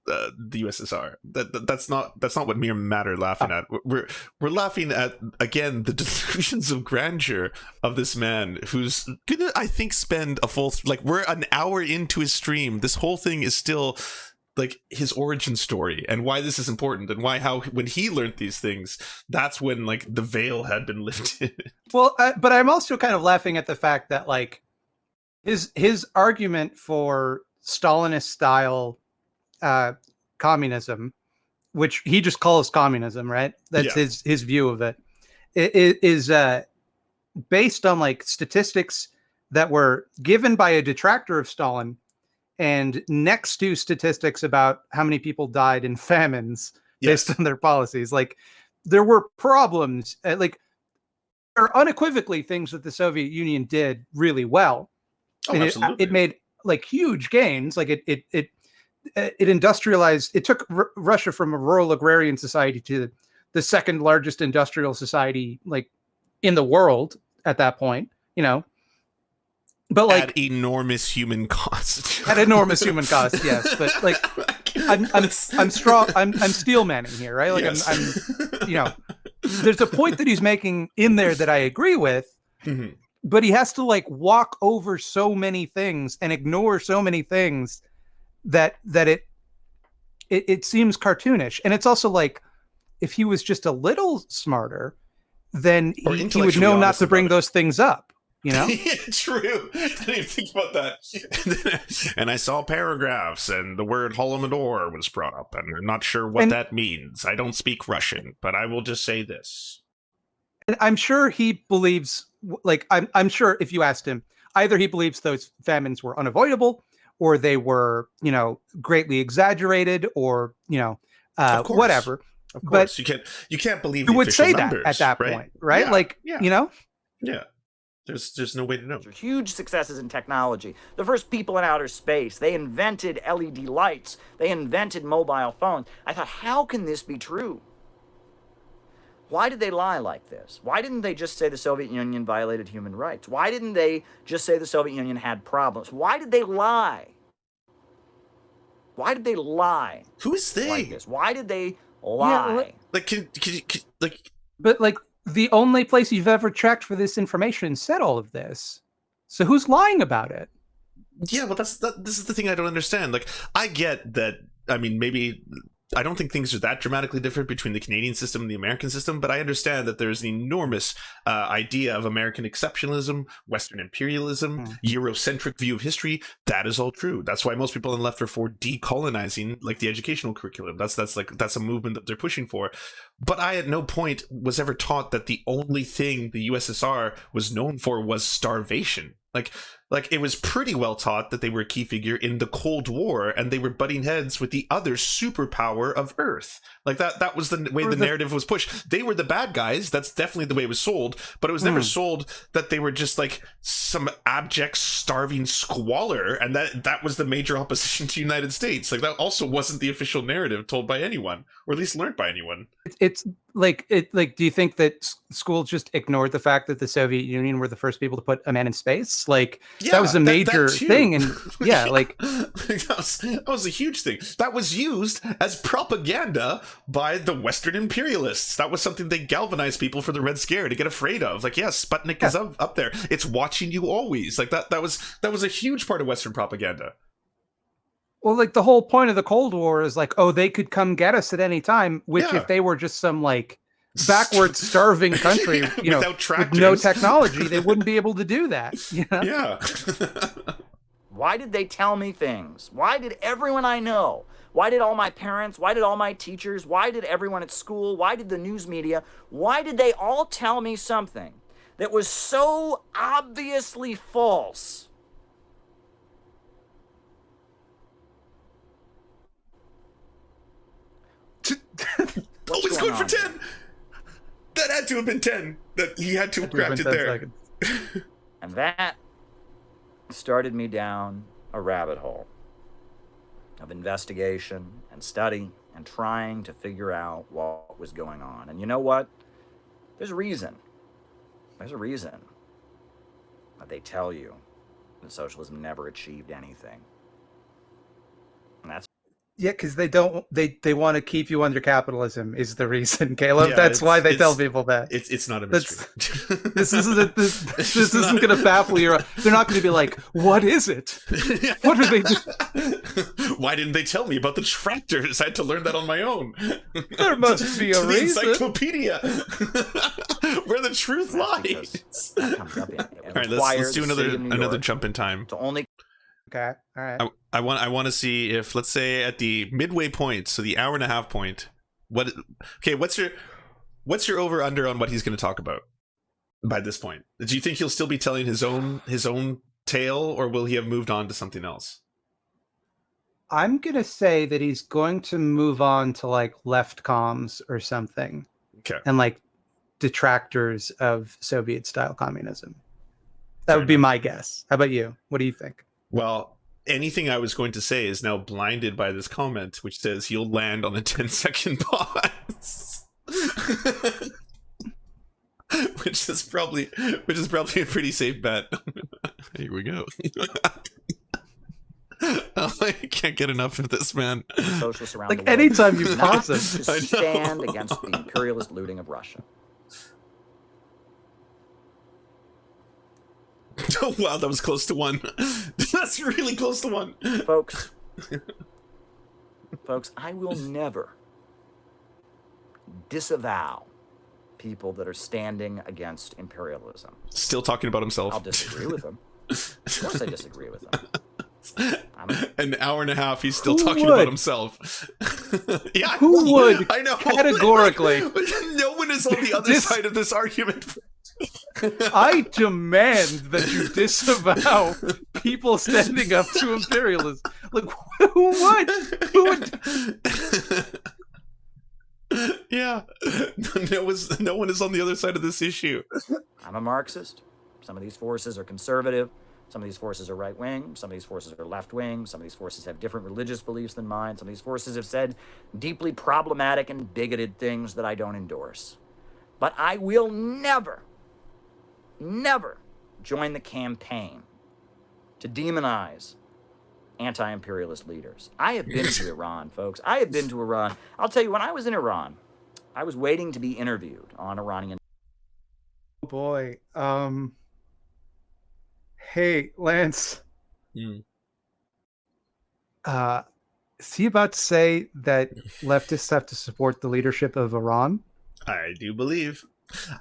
the USSR. That's not what mere matter laughing at. We're laughing at, again, the delusions of grandeur of this man who's gonna, I think, spend a full, like, we're an hour into his stream. This whole thing is still like his origin story and why this is important and how when he learned these things, that's when like the veil had been lifted. Well, but I'm also kind of laughing at the fact that like his argument for Stalinist style communism, which he just calls communism, right? That's his view of it. It is based on like statistics that were given by a detractor of Stalin, and next to statistics about how many people died in famines based on their policies. Like there were problems, like there are unequivocally things that the Soviet Union did really well. Oh, and absolutely. It made like huge gains. Like it industrialized. It took Russia from a rural agrarian society to the second largest industrial society like in the world at that point, you know. But like at enormous human cost. At enormous human cost, yes. But like I'm strong. I'm steel manning here, right? Like yes. I'm you know, there's a point that he's making in there that I agree with, but he has to like walk over so many things and ignore so many things that it seems cartoonish. And it's also like if he was just a little smarter, then he would know not to bring those things up. You know? Yeah, true. I didn't even think about that. And I saw paragraphs, and the word Holodomor was brought up, and I'm not sure what that means. I don't speak Russian, but I will just say this. And I'm sure he believes, like, I'm sure if you asked him, either he believes those famines were unavoidable, or they were, you know, greatly exaggerated, or, you know, whatever. Of course, but you can't believe you would say numbers, that at that point, right? Yeah, like, yeah. You know? Yeah. There's no way to know. Huge successes in technology. The first people in outer space. They invented LED lights. They invented mobile phones. I thought, how can this be true? Why did they lie like this? Why didn't they just say the Soviet Union violated human rights? Why didn't they just say the Soviet Union had problems? Why did they lie? Why did they lie? Who is they? Like this? Why did they lie? Yeah, But like, the only place you've ever checked for this information said all of this. So who's lying about it? Yeah, well, this is the thing I don't understand. Like, I get that I mean, maybe I don't think things are that dramatically different between the Canadian system and the American system, but I understand that there's an enormous idea of American exceptionalism, Western imperialism, Eurocentric view of history. That is all true. That's why most people on the left are for decolonizing, like, the educational curriculum. That's a movement that they're pushing for. But I at no point was ever taught that the only thing the USSR was known for was starvation. Like it was pretty well taught that they were a key figure in the Cold War, and they were butting heads with the other superpower of Earth. Like that was the way the narrative was pushed. They were the bad guys. That's definitely the way it was sold, but it was never sold that they were just like some abject starving squalor, and that was the major opposition to the United States. Like that also wasn't the official narrative told by anyone, or at least learned by anyone. It's like do you think that schools just ignored the fact that the Soviet Union were the first people to put a man in space? Like, yeah, that was a major thing, and like that was a huge thing. That was used as propaganda by the Western imperialists. That was something they galvanized people for the Red Scare to get afraid of. Like, yeah, Sputnik is up there. It's watching you always. Like that was a huge part of Western propaganda. Well, like the whole point of the Cold War is like, oh, they could come get us at any time, which if they were just some like backwards starving country, you know, with no technology, they wouldn't be able to do that. You know? Yeah. Why did they tell me things? Why did everyone I know? Why did all my parents? Why did all my teachers? Why did everyone at school? Why did the news media? Why did they all tell me something that was so obviously false? Oh, he's going for 10. That had to have been 10. That he had to have cracked it there. And that started me down a rabbit hole of investigation and study and trying to figure out what was going on. And you know what? There's a reason. There's a reason that they tell you that socialism never achieved anything. And that's because they want to keep you under capitalism is the reason, Caleb. That's why they tell people that. It's not a mystery. This isn't going to baffle you. They're not going to be like, what is it? What are they doing? Why didn't they tell me about the tractors? I had to learn that on my own. There must be a reason. The encyclopedia where the truth lies. All right, let's do another jump in time. Okay. All right. I want to see if, let's say, at the midway point, so the hour and a half point, what's your over under on what he's going to talk about by this point? Do you think he'll still be telling his own tale, or will he have moved on to something else? I'm going to say that he's going to move on to like left comms or something. Okay. And like detractors of Soviet style communism. That would be my guess. How about you? What do you think? Well, anything I was going to say is now blinded by this comment, which says you'll land on a 10-second pause. which is probably a pretty safe bet. Here we go. Oh, I can't get enough of this, man. Socialists around like the world, anytime you pause it, to stand against the imperialist looting of Russia. Oh, wow, that was close to one. That's really close to one. Folks, I will never disavow people that are standing against imperialism. Still talking about himself. I'll disagree with them. Of course I disagree with them. An hour and a half, he's still talking about himself. Yeah, who would? I know. Categorically. No one is on the other side of this argument. I demand that you disavow people standing up to imperialism. Like, who would? Who would? Yeah, no one is on the other side of this issue. I'm a Marxist. Some of these forces are conservative. Some of these forces are right-wing. Some of these forces are left-wing. Some of these forces have different religious beliefs than mine. Some of these forces have said deeply problematic and bigoted things that I don't endorse. But I will never join the campaign to demonize anti-imperialist leaders. I have been to Iran, folks. I have been to Iran. I'll tell you, when I was in Iran, I was waiting to be interviewed on Iranian. Oh boy. Hey, Lance. Is he about to say that leftists have to support the leadership of Iran? I do believe.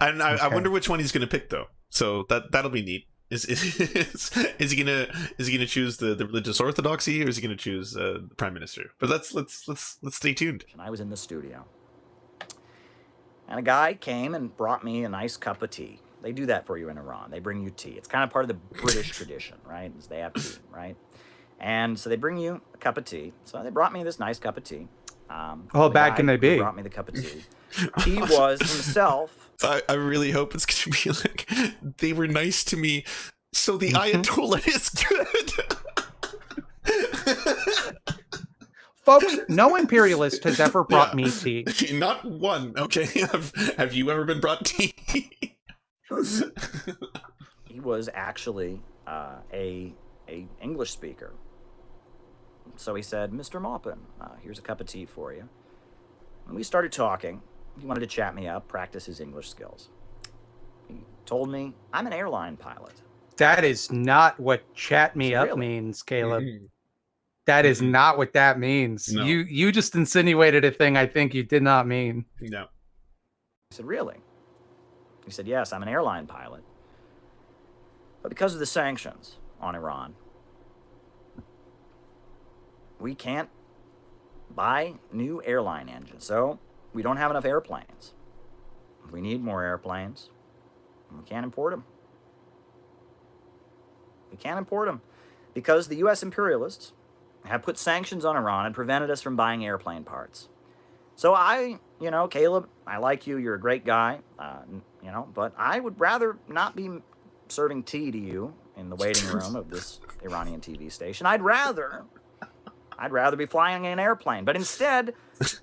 And I Okay. wonder which one he's going to pick, though. So that'll be neat. Is he gonna choose the religious orthodoxy, or is he gonna choose the prime minister? But let's stay tuned. And I was in the studio. And a guy came and brought me a nice cup of tea. They do that for you in Iran. They bring you tea. It's kind of part of the British tradition, right? Is they have tea, right? And so they bring you a cup of tea. So they brought me this nice cup of tea. How bad guy can they who be? brought me the cup of tea. He was himself. I really hope it's gonna be like they were nice to me, so the Ayatollah is good. Folks, no imperialist has ever brought me tea. Not one. Okay, have you ever been brought tea? He was actually a English speaker. So he said, "Mr. Maupin, here's a cup of tea for you." And we started talking. He wanted to chat me up, practice his English skills. He told me, I'm an airline pilot. That is not what chat me up Really? means, Caleb. That is not what that means. No. You just insinuated a thing I think you did not mean. No. I said, really? He said, yes, I'm an airline pilot. But because of the sanctions on Iran, we can't buy new airline engines. So we don't have enough airplanes. We need more airplanes. We can't import them. We can't import them because the U.S. imperialists have put sanctions on Iran and prevented us from buying airplane parts. So Caleb, I like you. You're a great guy, but I would rather not be serving tea to you in the waiting room of this Iranian TV station. I'd rather be flying an airplane. But instead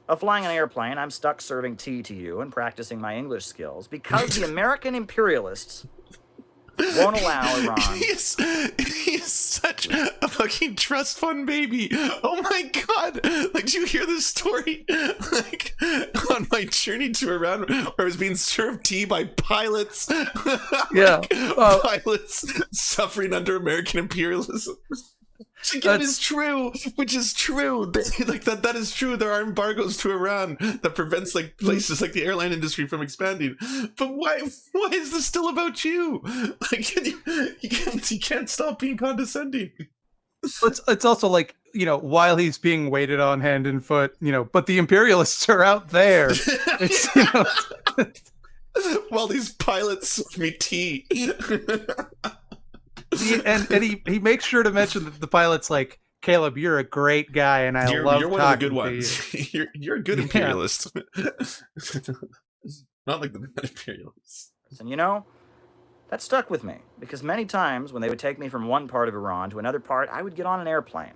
of flying an airplane, I'm stuck serving tea to you and practicing my English skills because the American imperialists won't allow Iran. He's such a fucking trust fund baby. Oh my god! Like, do you hear this story? Like, on my journey to Iran, where I was being served tea by pilots. Yeah, pilots suffering under American imperialism. Which again is true. Which is true. Like that is true. There are embargoes to Iran that prevents like places like the airline industry from expanding. But why is this still about you? Like you can't stop being condescending. It's also like, while he's being waited on hand and foot, but the imperialists are out there. It's, while these pilots serve me tea. and he makes sure to mention that the pilot's like, Caleb, you're a great guy, and you're love one talking of the good to ones. You're a good imperialist. Not like the bad imperialists. And that stuck with me because many times when they would take me from one part of Iran to another part, I would get on an airplane.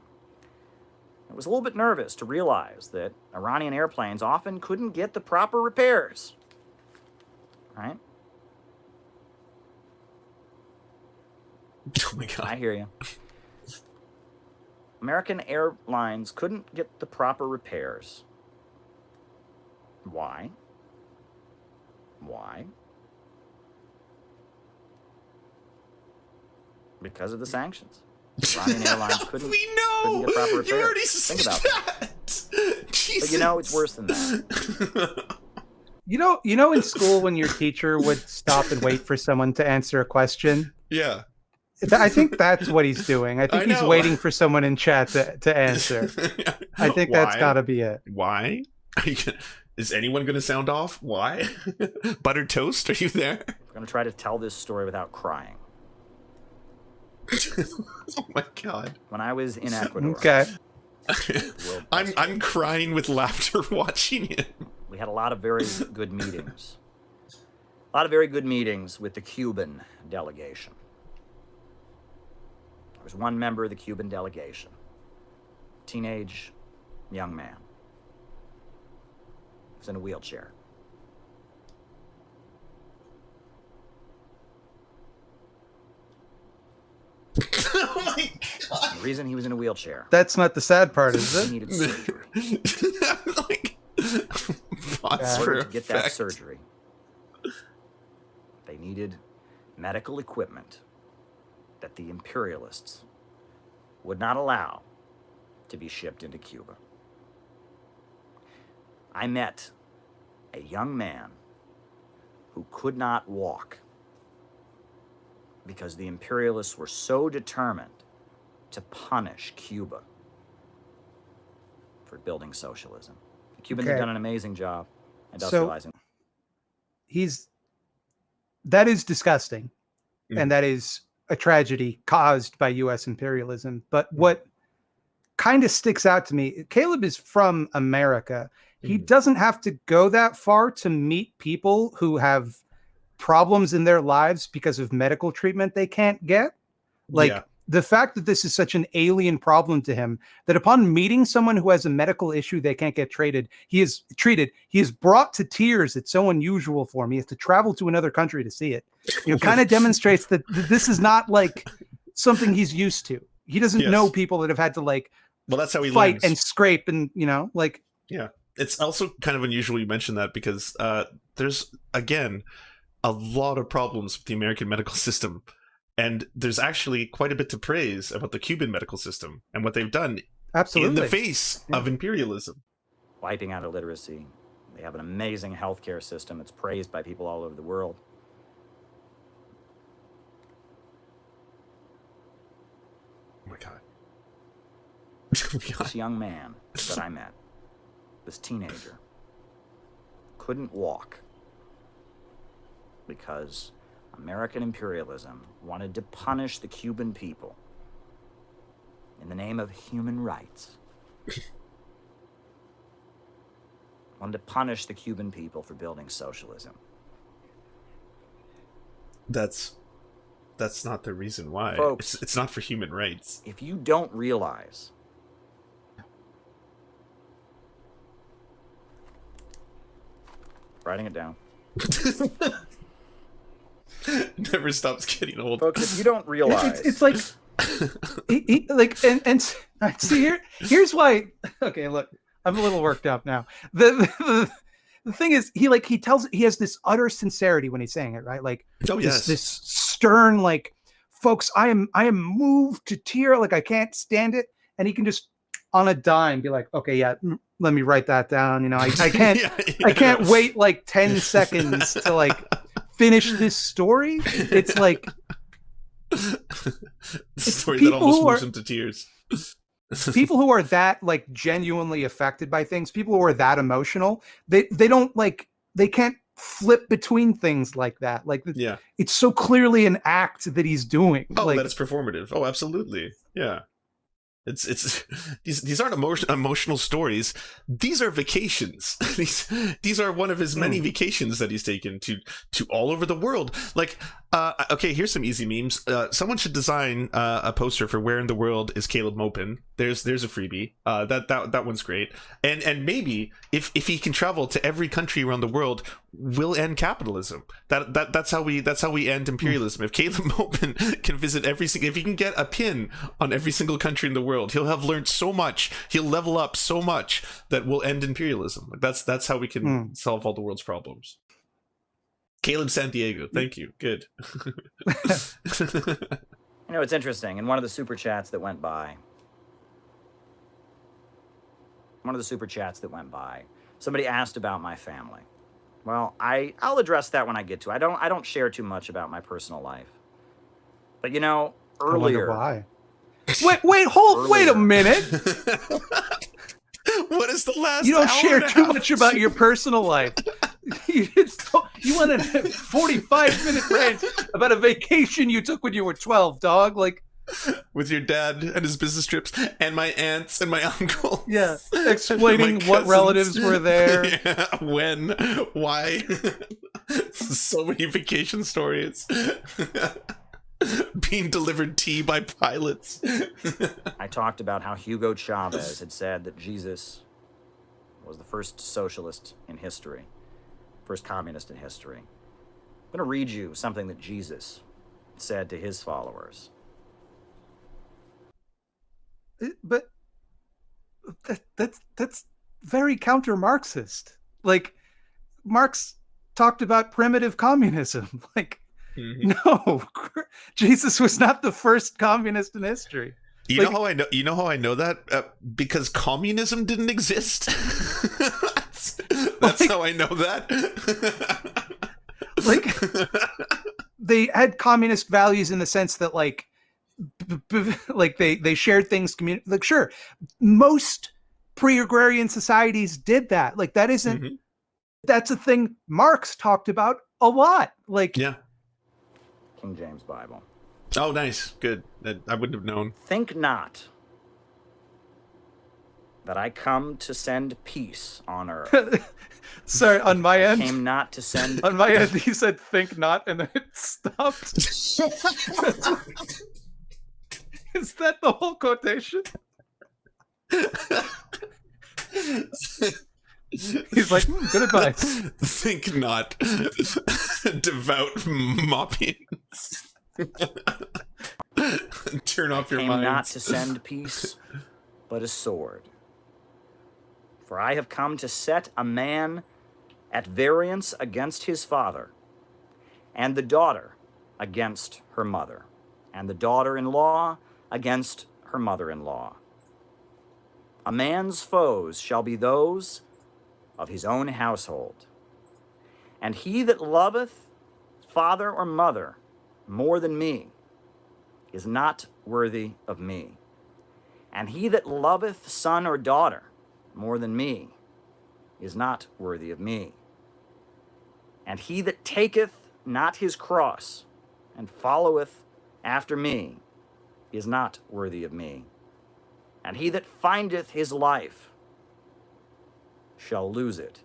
I was a little bit nervous to realize that Iranian airplanes often couldn't get the proper repairs. Right? Oh my god. I hear you. American airlines couldn't get the proper repairs. Why? Because of the sanctions. Iranian airlines couldn't get proper repairs. You already Think said about that. Jesus. But it's worse than that. In school when your teacher would stop and wait for someone to answer a question? Yeah. I think that's what he's doing. I think he's waiting for someone in chat to answer. I think that's got to be it. Why? Is anyone going to sound off? Why? Buttered toast, are you there? I'm going to try to tell this story without crying. Oh my god. When I was in Ecuador. Okay. I'm crying with laughter watching it. We had a lot of very good meetings. A lot of very good meetings with the Cuban delegation. There was one member of the Cuban delegation, teenage young man. He was in a wheelchair. Oh my god. The reason he was in a wheelchair. That's not the sad part, is He it? needed surgery. Pause In for order to get that effect. surgery, they needed medical equipment that the imperialists would not allow to be shipped into Cuba. I met a young man who could not walk because the imperialists were so determined to punish Cuba for building socialism. The Cubans have done an amazing job industrializing. That is disgusting, and that is a tragedy caused by U.S. imperialism. But what kind of sticks out to me, Caleb is from America. He doesn't have to go that far to meet people who have problems in their lives because of medical treatment they can't get. Like, the fact that this is such an alien problem to him, that upon meeting someone who has a medical issue they can't get treated, he is brought to tears. It's so unusual for him. He has to travel to another country to see it. Kind of demonstrates that this is not like something he's used to. He doesn't know people that have had to that's how he fight learns. and scrape and It's also kind of unusual you mention that because there's again a lot of problems with the American medical system. And there's actually quite a bit to praise about the Cuban medical system and what they've done in the face of imperialism. Wiping out illiteracy. They have an amazing healthcare system. It's praised by people all over the world. Oh my God. This young man that I met, this teenager, couldn't walk because American imperialism wanted to punish the Cuban people in the name of human rights. Wanted to punish the Cuban people for building socialism. That's not the reason why. Folks, it's not for human rights. If you don't realize writing it down. Never stops getting old. Folks, if you don't realize it's like see here's why. Okay, look, I'm a little worked up now. The thing is, he has this utter sincerity when he's saying it, right? Like, this stern, like, folks, I am moved to tear, like I can't stand it, and he can just on a dime be like, okay, let me write that down. I can't I can't wait like 10 seconds to like finish this story. It's like the story that almost moves him to tears. People who are that like genuinely affected by things, people who are that emotional, they don't like, they can't flip between things like that. Like, it's so clearly an act that he's doing. Oh, that it's performative. Oh, absolutely. Yeah. It's these aren't emotional stories. These are vacations. These are one of his many vacations that he's taken to all over the world. Like, okay, here's some easy memes. Someone should design a poster for "Where in the World is Caleb Maupin?" There's a freebie. That one's great. And maybe if he can travel to every country around the world, we'll end capitalism. That's how we end imperialism. If Caleb Maupin can visit if he can get a pin on every single country in the world, he'll have learned so much. He'll level up so much that we'll end imperialism. That's how we can solve all the world's problems. Caleb San Diego, thank you. Good. It's interesting. In one of the super chats that went by, somebody asked about my family. Well, I'll address that when I get to it. I don't share too much about my personal life. But earlier. I wonder why. Wait a minute. What is the last? You don't share too much about your personal life. You went in a 45-minute rant about a vacation you took when you were 12, dog. Like, with your dad and his business trips and my aunts and my uncle. Yeah, explaining what relatives were there. Yeah, when, why. So many vacation stories. Being delivered tea by pilots. I talked about how Hugo Chavez had said that Jesus was the first socialist in history, first communist in history. I'm going to read you something that Jesus said to his followers. But that's very counter-Marxist. Like, Marx talked about primitive communism. Like, no, Jesus was not the first communist in history. You know how I know that? Because communism didn't exist. That's how I know that. Like, they had communist values in the sense that, like, like they shared things. Like, sure, most pre-agrarian societies did that. Like, that isn't. That's a thing Marx talked about a lot. Like, yeah. King James Bible. Oh, nice. Good. I wouldn't have known. Think not that I come to send peace on earth. Sorry, on my end. Came not to send. On my end, he said "think not," and then it stopped. Is that the whole quotation? He's like, good advice. Think not. Devout Maupin. Turn off your came mind. not to send peace, but a sword. For I have come to set a man at variance against his father, and the daughter against her mother, and the daughter-in-law against her mother-in-law. A man's foes shall be those of his own household. And he that loveth father or mother more than me is not worthy of me. And he that loveth son or daughter more than me is not worthy of me. And he that taketh not his cross and followeth after me is not worthy of me. And he that findeth his life shall lose it.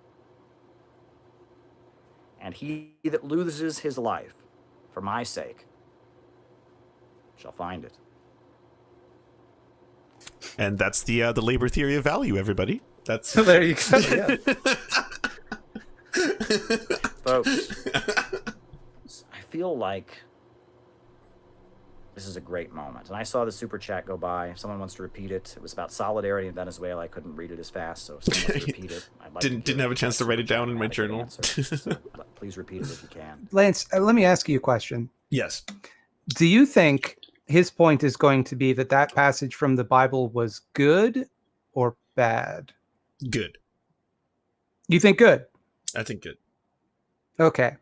And he that loses his life for my sake shall find it. And that's the labor theory of value, everybody. That's There you go. Yeah. Folks, I feel like this is a great moment. And I saw the super chat go by. If someone wants to repeat it, it was about solidarity in Venezuela. I couldn't read it as fast, so if someone wants to repeat it, I'd like didn't have a chance to write it down in my journal. So please repeat it if you can. Lance, let me ask you a question. Yes. Do you think his point is going to be that that passage from the Bible was good or bad? Good. You think good? I think good. Okay.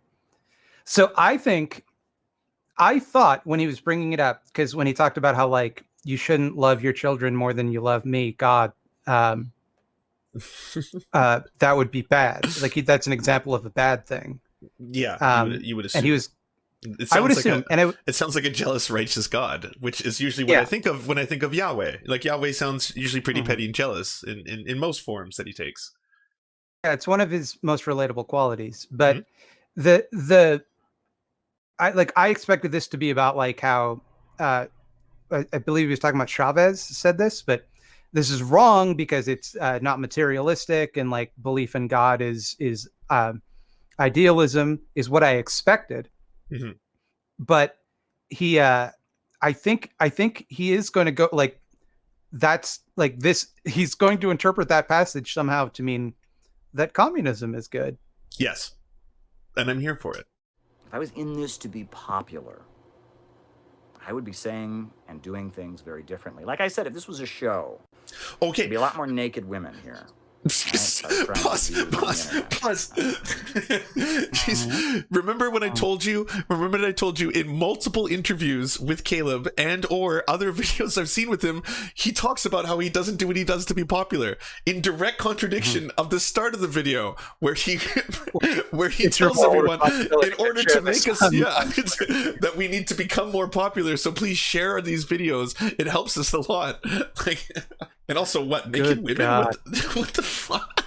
So I thought when he was bringing it up, because when he talked about how, like, you shouldn't love your children more than you love me, God, that would be bad. Like, that's an example of a bad thing. Yeah, you would assume. And he was, It I would sounds assume, it sounds like a jealous, righteous God, which is usually what I think of when I think of Yahweh. Like, Yahweh sounds usually pretty petty and jealous in most forms that he takes. yeah, it's one of his most relatable qualities. But I expected this to be about, like, how I believe he was talking about Chavez said this, but this is wrong because it's not materialistic, and, like, belief in God is idealism is what I expected. Mm-hmm. But he, I think he is going to go, like, that's like this. He's going to interpret that passage somehow to mean that communism is good. Yes, and I'm here for it. If I was in this to be popular, I would be saying and doing things very differently. Like I said, if this was a show, Okay. there'd be a lot more naked women here. Pause. Jeez. Remember when I told you? Remember that I told you in multiple interviews with Caleb and or other videos I've seen with him, he talks about how he doesn't do what he does to be popular, in direct contradiction of the start of the video where he tells everyone in order to make us that we need to become more popular. So please share these videos. It helps us a lot. Like. And also, what, naked women? What the fuck?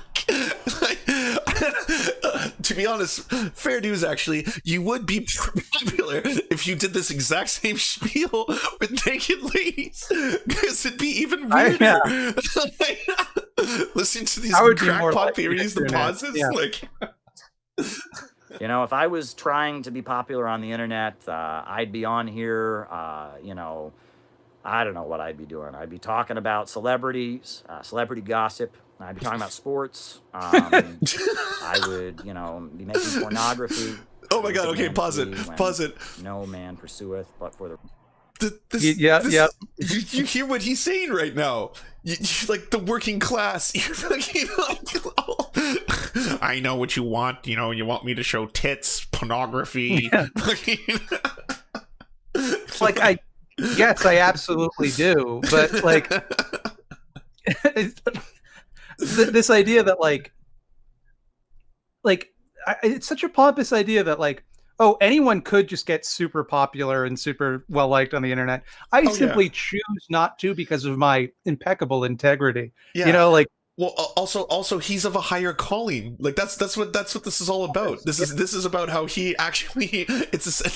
To be honest, fair dues, actually, you would be popular if you did this exact same spiel with naked ladies, because it'd be even weirder. Listening to these crackpot theories, the pauses, like... You know, if I was trying to be popular on the internet, I'd be on here, you know, I don't know what I'd be doing. I'd be talking about celebrities, celebrity gossip. I'd be talking about sports. I would, you know, be making pornography. Oh my God! Okay, pause it. Pause it. No man pursueth, but for the. You hear what he's saying right now? You like the working class. You're fucking like, I know what you want. You know, you want me to show tits, pornography. Yeah. Like, yes, I absolutely do. But like, this idea that it's such a pompous idea that like, oh, anyone could just get super popular and super well liked on the internet. I simply choose not to because of my impeccable integrity. Yeah. You know, like. Well, also, he's of a higher calling. Like that's what this is all about. This is about how he actually.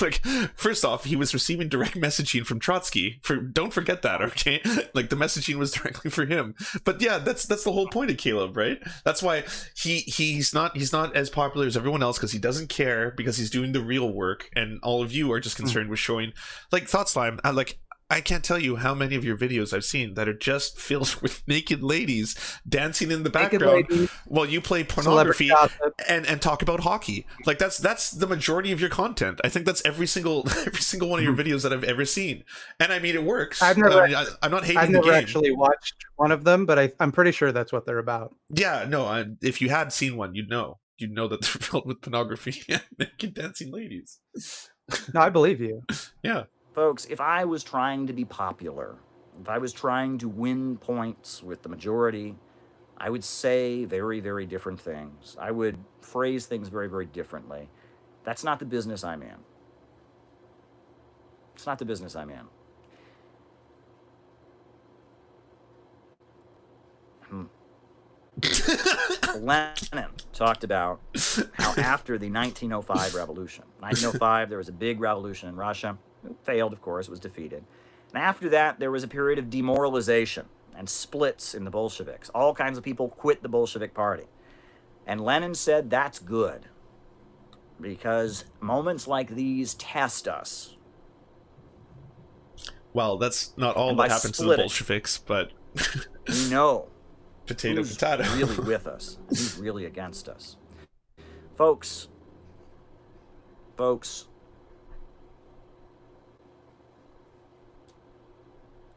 Like, first off, he was receiving direct messaging from Trotsky. Don't forget that, okay? Like the messaging was directly for him. But yeah, that's the whole point of Caleb, right? That's why he's not as popular as everyone else because he doesn't care because he's doing the real work, and all of you are just concerned with showing. Like Thought Slime, I can't tell you how many of your videos I've seen that are just filled with naked ladies dancing in the background while you play pornography and talk about hockey. Like that's the majority of your content. I think that's every single one of your videos that I've ever seen. And I mean, it works. I'm not hating the game. actually watched one of them, but I'm pretty sure that's what they're about. Yeah, no. If you had seen one, you'd know that they're filled with pornography and naked dancing ladies. No, I believe you. Yeah. Folks, if I was trying to be popular, if I was trying to win points with the majority, I would say very, very different things. I would phrase things very, very differently. That's not the business I'm in. It's not the business I'm in. Lenin talked about how after the 1905 revolution, 1905, there was a big revolution in Russia. It failed, of course, it was defeated. And after that, there was a period of demoralization and splits in the Bolsheviks. All kinds of people quit the Bolshevik Party. And Lenin said that's good because moments like these test us. Well, that's not all that happened to the Bolsheviks, but we know potato. Who's really with us, who's really against us. Folks,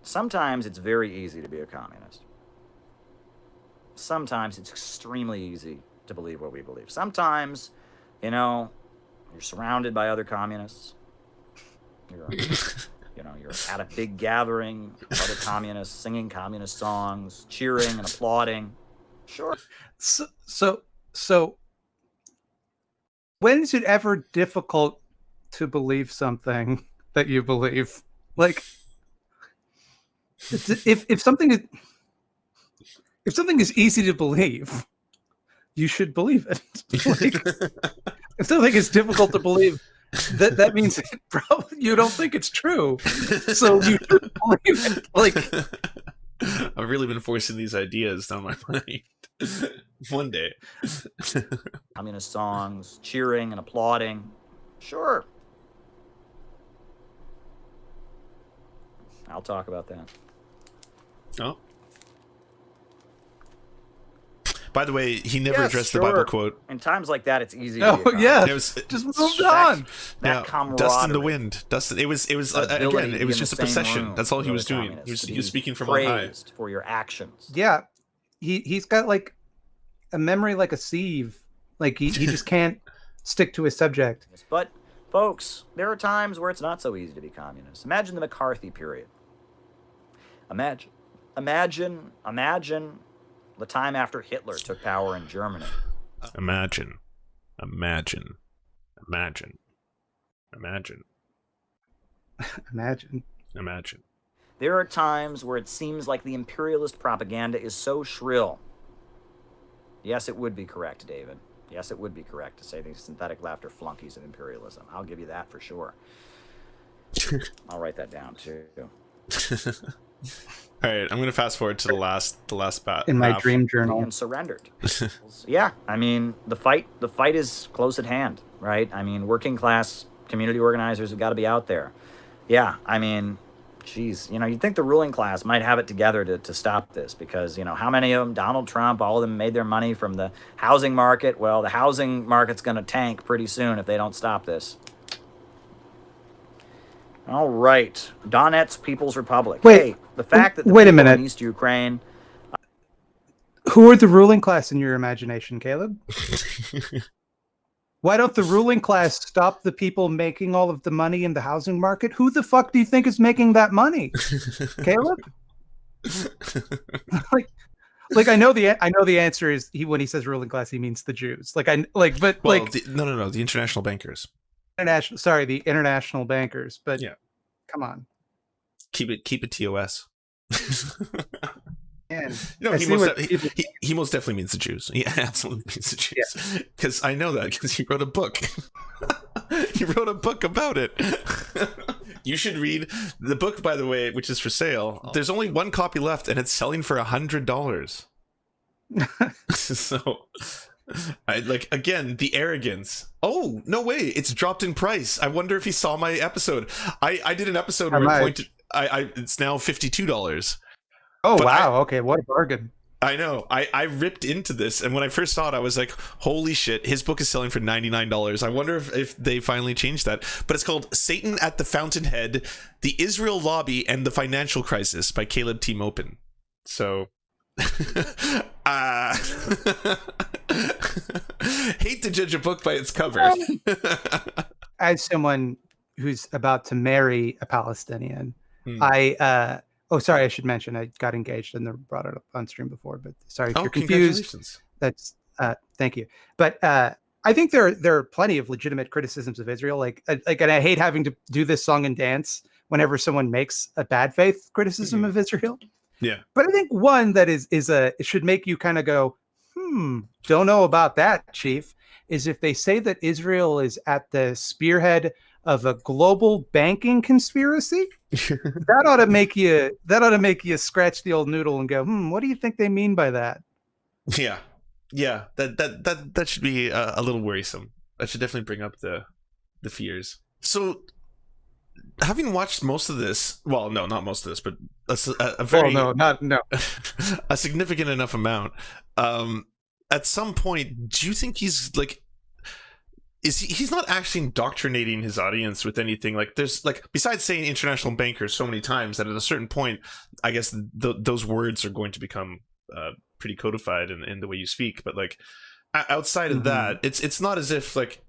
sometimes it's very easy to be a communist. Sometimes it's extremely easy to believe what we believe. Sometimes, you're surrounded by other communists. You're at a big gathering of other communists singing communist songs, cheering and applauding. Sure. So when is it ever difficult to believe something that you believe? Like, if something is easy to believe, you should believe it. Like, if something is difficult to believe, that means you don't think it's true, so you should believe it. Like, I've really been forcing these ideas down my mind. One day, communist songs, cheering and applauding. Sure, I'll talk about that. Oh. By the way, he never addressed the Bible quote. In times like that, it's easy. It was just moved on. That camaraderie. Dust in the wind. It was again. It was just a procession. That's all he was doing. He was speaking from on high. For your actions. Yeah, he's got like a memory like a sieve. Like he just can't stick to his subject. But folks, there are times where it's not so easy to be communist. Imagine the McCarthy period. Imagine the time after Hitler took power in Germany. Imagine. There are times where it seems like the imperialist propaganda is so shrill. Yes, it would be correct, David. Yes, it would be correct to say these synthetic laughter flunkies of imperialism. I'll give you that for sure. I'll write that down too. All right, I'm going to fast forward to the last bat. In my dream journal. And surrendered. Yeah, I mean, the fight is close at hand, right? I mean, working class community organizers have got to be out there. Yeah, I mean, geez, you'd think the ruling class might have it together to stop this because, how many of them, Donald Trump, all of them made their money from the housing market. Well, the housing market's going to tank pretty soon if they don't stop this. All right, Donetsk People's Republic. Wait, hey, the fact that the wait a people minute. in East Ukraine. Who are the ruling class in your imagination, Caleb? Why don't the ruling class stop the people making all of the money in the housing market? Who the fuck do you think is making that money, Caleb? like I know the answer is when he says ruling class, he means the Jews. No, the international bankers. The international bankers. But yeah, come on, keep it TOS. And he most definitely means the Jews. He absolutely means the Jews. Because I know that because he wrote a book. He wrote a book about it. You should read the book, by the way, which is for sale. There's only one copy left, and it's selling for $100. So, again, the arrogance. Oh, no way! It's dropped in price. I wonder if he saw my episode. I did an episode where I pointed. It's now $52. Oh, but wow. Okay, what a bargain. I know. I ripped into this, and when I first saw it, I was like, holy shit, his book is selling for $99. I wonder if they finally changed that. But it's called Satan at the Fountainhead, The Israel Lobby and the Financial Crisis by Caleb T. Maupin. So... hate to judge a book by its cover. As someone who's about to marry a Palestinian, sorry, I should mention I got engaged and brought it up on stream before, but sorry if you're confused. That's thank you. But I think there are plenty of legitimate criticisms of Israel. And I hate having to do this song and dance whenever someone makes a bad faith criticism of Israel. Yeah. But I think one that it should make you kind of go, don't know about that, Chief, is if they say that Israel is at the spearhead of a global banking conspiracy. that ought to make you scratch the old noodle and go, what do you think they mean by that? Yeah. That should be a little worrisome. That should definitely bring up the fears. So, having watched most of this, well, no, not most of this, but a very a significant enough amount. At some point, do you think he's like? He's not actually indoctrinating his audience with anything? Like, there's besides saying international bankers so many times that at a certain point, I guess those words are going to become pretty codified in the way you speak. But outside of that, it's not as if like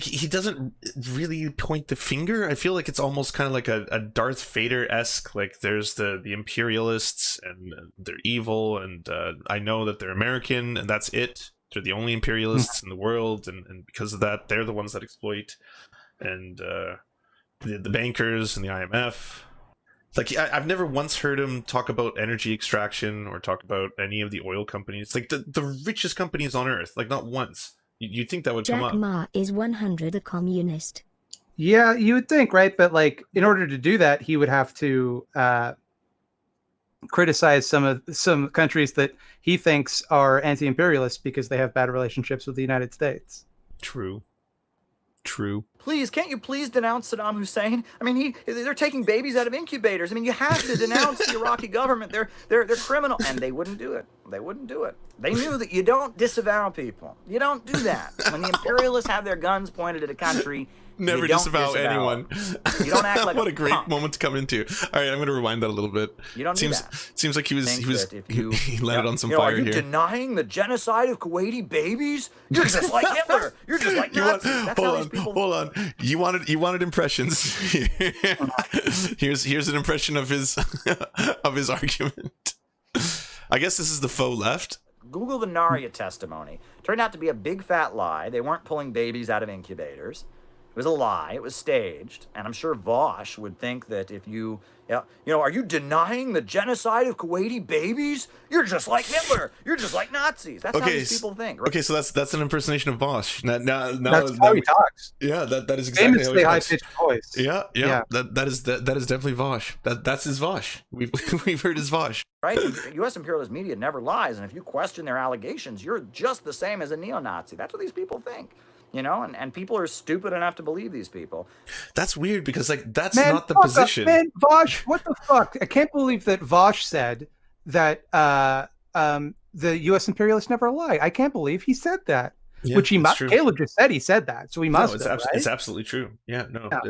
he doesn't really point the finger. I feel like it's almost kind of like a Darth Vader-esque. Like, there's the imperialists and they're evil, and I know that they're American, and that's it. They're the only imperialists in the world, and because of that, they're the ones that exploit. And the bankers and the IMF. I've never once heard him talk about energy extraction or talk about any of the oil companies. Like, the richest companies on Earth. Like, not once. You'd think that would come up. Jack Ma is 100 a communist. Yeah, you would think, right? But in order to do that, he would have to criticize some countries that he thinks are anti-imperialist because they have bad relationships with the United States. True. Please, can't you please denounce Saddam Hussein? I mean, they're taking babies out of incubators. I mean, you have to denounce the Iraqi government. They're criminal, and they wouldn't do it. They knew that you don't disavow people. You don't do that. When the imperialists have their guns pointed at a country, never disavow anyone. You don't act like what a great moment to come into. All right, I'm going to rewind that a little bit. You don't do that. Seems like he landed on some fire here. Are you here. Denying the genocide of Kuwaiti babies? You're just like Hitler. You're just like Nazis. Hold on. You wanted impressions. Here's an impression of his argument. I guess this is the faux left. Google the Narya testimony. Turned out to be a big fat lie. They weren't pulling babies out of incubators. It was a lie. It was staged. And I'm sure Vosh would think that if are you denying the genocide of Kuwaiti babies? You're just like Hitler. You're just like Nazis. That's how these people think. Right? Okay, so that's an impersonation of Vosh. Now, that's how he talks. Yeah, that is exactly famously how he talks. high-pitched voice. Yeah. That is definitely Vosh. That's his Vosh. We've heard his Vosh. Right? U.S. imperialist media never lies, and if you question their allegations, you're just the same as a neo-Nazi. That's what these people think. And people are stupid enough to believe these people. That's weird because that's not the position. Vosh, what the fuck? I can't believe that Vosh said that the U.S. imperialists never lie. I can't believe he said that. Yeah, which Caleb just said he said that, so he must. It's absolutely true. Yeah,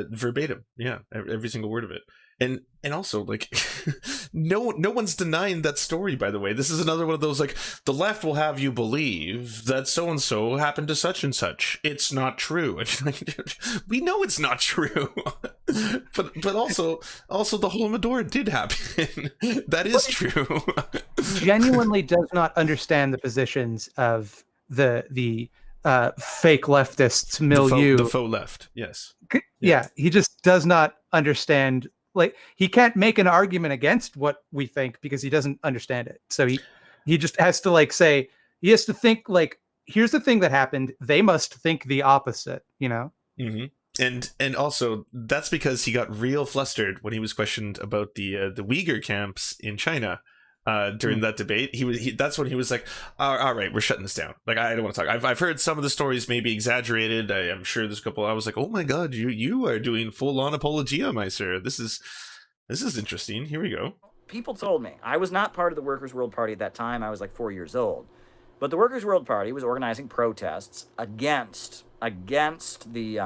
verbatim. Yeah, every single word of it. And And also, like, no one's denying that story, by the way. This is another one of those, like, the left will have you believe that so-and-so happened to such and such. It's not true. We know it's not true. but also the Holodomor did happen. That is true. Genuinely does not understand the positions of the fake leftists milieu. The faux left, yes. Yeah, he just does not understand. Like, he can't make an argument against what we think because he doesn't understand it. So he just has to, like, say, he has to think, like, here's the thing that happened. They must think the opposite, you know? Mm-hmm. And also, that's because he got real flustered when he was questioned about the Uyghur camps in China. During that debate, that's when he was like, all right, we're shutting this down. Like, I don't want to talk. I've heard some of the stories may be exaggerated. I'm sure there's a couple. I was like, oh my god, you are doing full on apologia, my sir. This is interesting. Here we go. People told me, I was not part of the Workers' World Party at that time. I was like 4 years old, but the Workers' World Party was organizing protests against the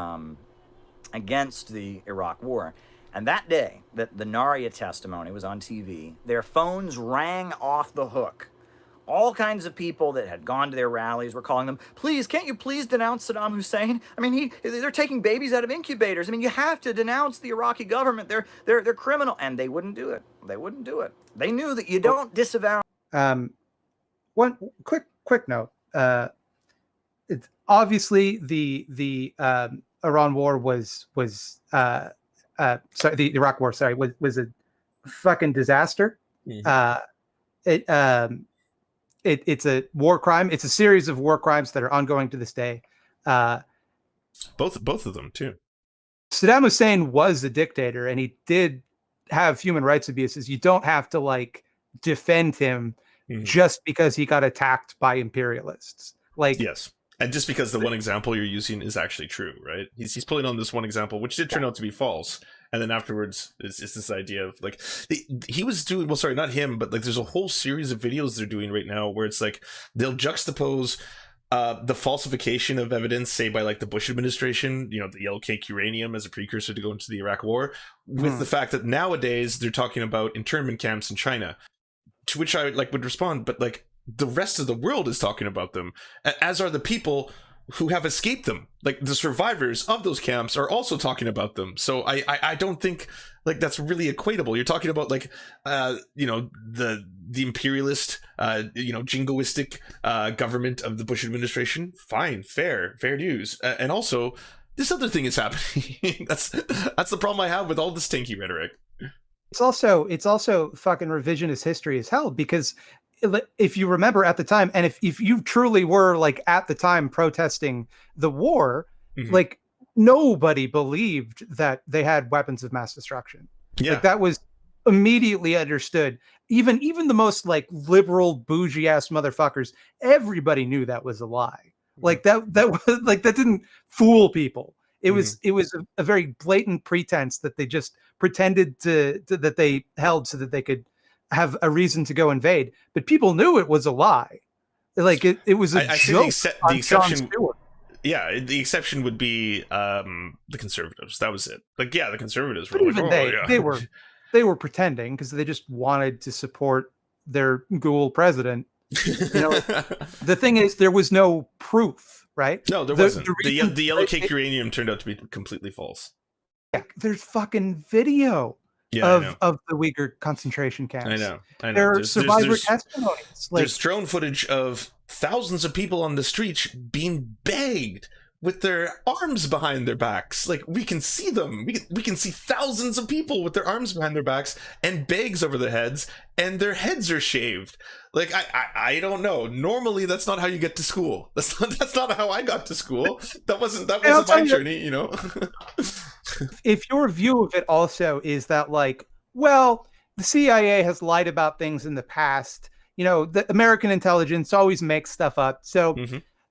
Iraq War. And that day, that the Naria testimony was on TV, their phones rang off the hook. All kinds of people that had gone to their rallies were calling them, please, can't you please denounce Saddam Hussein? I mean, they're taking babies out of incubators. I mean, you have to denounce the Iraqi government. They're criminal. And they wouldn't do it. They wouldn't do it. They knew that you don't disavow. One quick note. It's obviously the Iran war was sorry, the Iraq war, sorry, was a fucking disaster. Mm-hmm. It's a war crime. It's a series of war crimes that are ongoing to this day. Both of them too. Saddam Hussein was a dictator, and he did have human rights abuses. You don't have to, like, defend him just because he got attacked by imperialists. Like, yes. And just because the one example you're using is actually true, right? He's pulling on this one example, which did turn out to be false. And then afterwards, it's this idea of, like, he was doing, well, sorry, not him, but, like, there's a whole series of videos they're doing right now where it's like they'll juxtapose the falsification of evidence, say by, like, the Bush administration, you know, the yellow cake uranium as a precursor to go into the Iraq war, with the fact that nowadays they're talking about internment camps in China, to which I would respond, but, like, the rest of the world is talking about them, as are the people who have escaped them. Like, the survivors of those camps are also talking about them. So I don't think, like, that's really equatable. You're talking about, like, you know, the imperialist, you know, jingoistic government of the Bush administration. Fine, fair dues. And also, this other thing is happening. That's the problem I have with all this tanky rhetoric. It's also fucking revisionist history as hell, because if you remember at the time, and if you truly were, like, at the time protesting the war, like, nobody believed that they had weapons of mass destruction. Yeah. Like, that was immediately understood. Even the most, like, liberal bougie ass motherfuckers, everybody knew that was a lie. Like, that was, like, that didn't fool people. It was a very blatant pretense that they just pretended that they held so that they could have a reason to go invade, but people knew it was a lie. Like, it was a joke. The exception, the exception would be the conservatives. That was it. Like, yeah, the conservatives were, but like, even they were pretending because they just wanted to support their ghoul president. You know, the thing is, there was no proof, right? No, there wasn't. The yellow cake uranium turned out to be completely false. Yeah, there's fucking video. Yeah, of the Uyghur concentration camps. I know. There are survivor testimonies. Like, there's drone footage of thousands of people on the streets being begged with their arms behind their backs. Like, we can see them. We can see thousands of people with their arms behind their backs and bags over their heads, and their heads are shaved. Like, I don't know. Normally, that's not how you get to school. That's not how I got to school. That wasn't my journey, you know. If your view of it also is that, like, well, the CIA has lied about things in the past, you know, the American intelligence always makes stuff up, so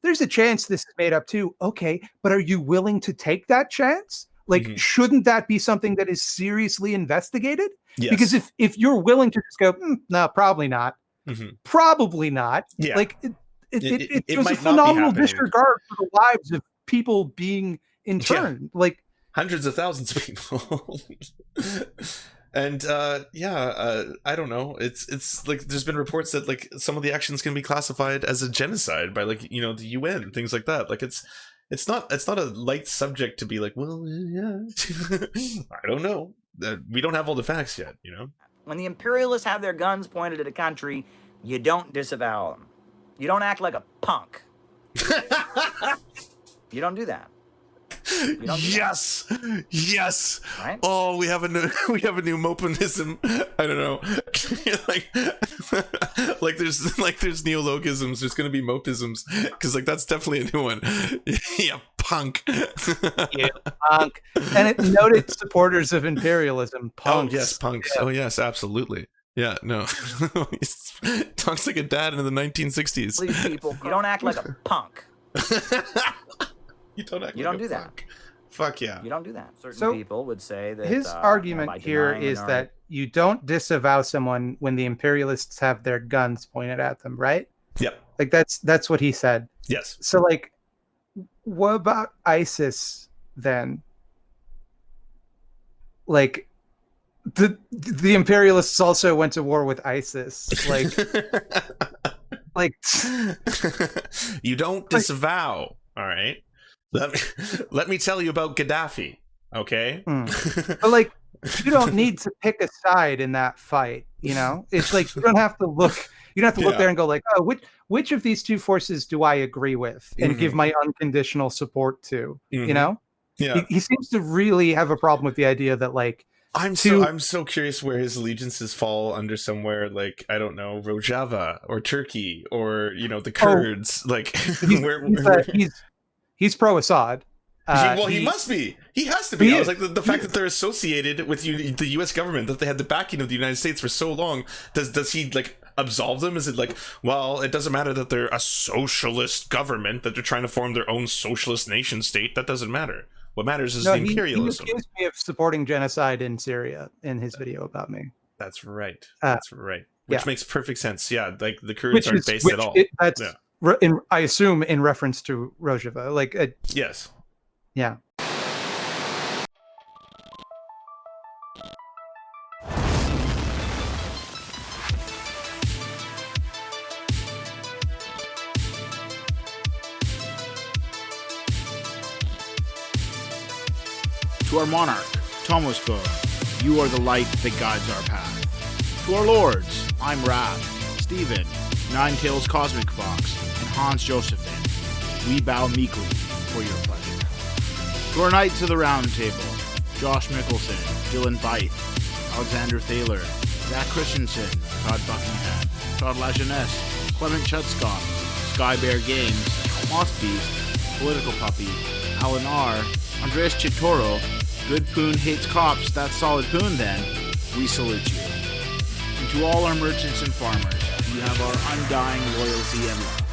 there's a chance this is made up too. Okay, but are you willing to take that chance? Like, shouldn't that be something that is seriously investigated? Yes. Because if you're willing to just go, no, probably not. Probably not. Yeah. Like, it was a phenomenal disregard for the lives of people being interned. Yeah. Like, hundreds of thousands of people. And I don't know. It's like there's been reports that like some of the actions can be classified as a genocide by like, you know, the UN, things like that. Like it's not a light subject to be like, well, yeah, I don't know. We don't have all the facts yet, you know. When the imperialists have their guns pointed at a country, you don't disavow them. You don't act like a punk. You don't do that. Yes, yes. Right? Oh, we have a new Maupinism. I don't know. like there's neologisms. There's gonna be Maupisms because like that's definitely a new one. Yeah, punk. Yeah, punk. And it noted supporters of imperialism. Punks. Oh yes, punks. Yeah. Oh yes, absolutely. Yeah, no. He talks like a dad in the 1960s. Please, people, you don't act like a punk. You don't act You like don't a do punk. Fuck yeah. You don't do that. Certain So, people would say that his argument by here denying is minority- that you don't disavow someone when the imperialists have their guns pointed at them, right? Yep. Like that's what he said. Yes. So like, what about ISIS then? Like, the imperialists also went to war with ISIS. Like, You don't disavow. All right. Let me tell you about Gaddafi. Okay. But like, you don't need to pick a side in that fight. You know, it's like you don't have to look. You don't have to look there and go like, oh, which of these two forces do I agree with and give my unconditional support to? You know. Yeah. He seems to really have a problem with the idea that like. I'm so curious where his allegiances fall under somewhere like, I don't know, Rojava or Turkey or, you know, the Kurds. Like he's pro-Assad. He must be. He has to be. I was like, the fact that they're associated with the U.S. government, that they had the backing of the United States for so long, does he like absolve them? Is it like, well, it doesn't matter that they're a socialist government, that they're trying to form their own socialist nation state? That doesn't matter. What matters is the imperialism. He accused me of supporting genocide in Syria in his video about me. That's right. That's right. Which makes perfect sense. Yeah, like the Kurds aren't based at all. I assume in reference to Rojava. Like, yes. Yeah. To our monarch, Tomuspo, you are the light that guides our path. To our lords, I'm Rab, Stephen, Nine Tails Cosmic Fox, and Hans Josephine. We bow meekly for your pleasure. To our knights of the Round Table, Josh Mickelson, Dylan Byth, Alexander Thaler, Zach Christensen, Todd Buckingham, Todd Lajeunesse, Clement Schutzkopf, Skybear Games, Moss Beast, Political Puppy, Alan R., Andreas Chitoro, Good Poon Hates Cops, That's Solid Poon then, we salute you. And to all our merchants and farmers, you have our undying loyalty and love.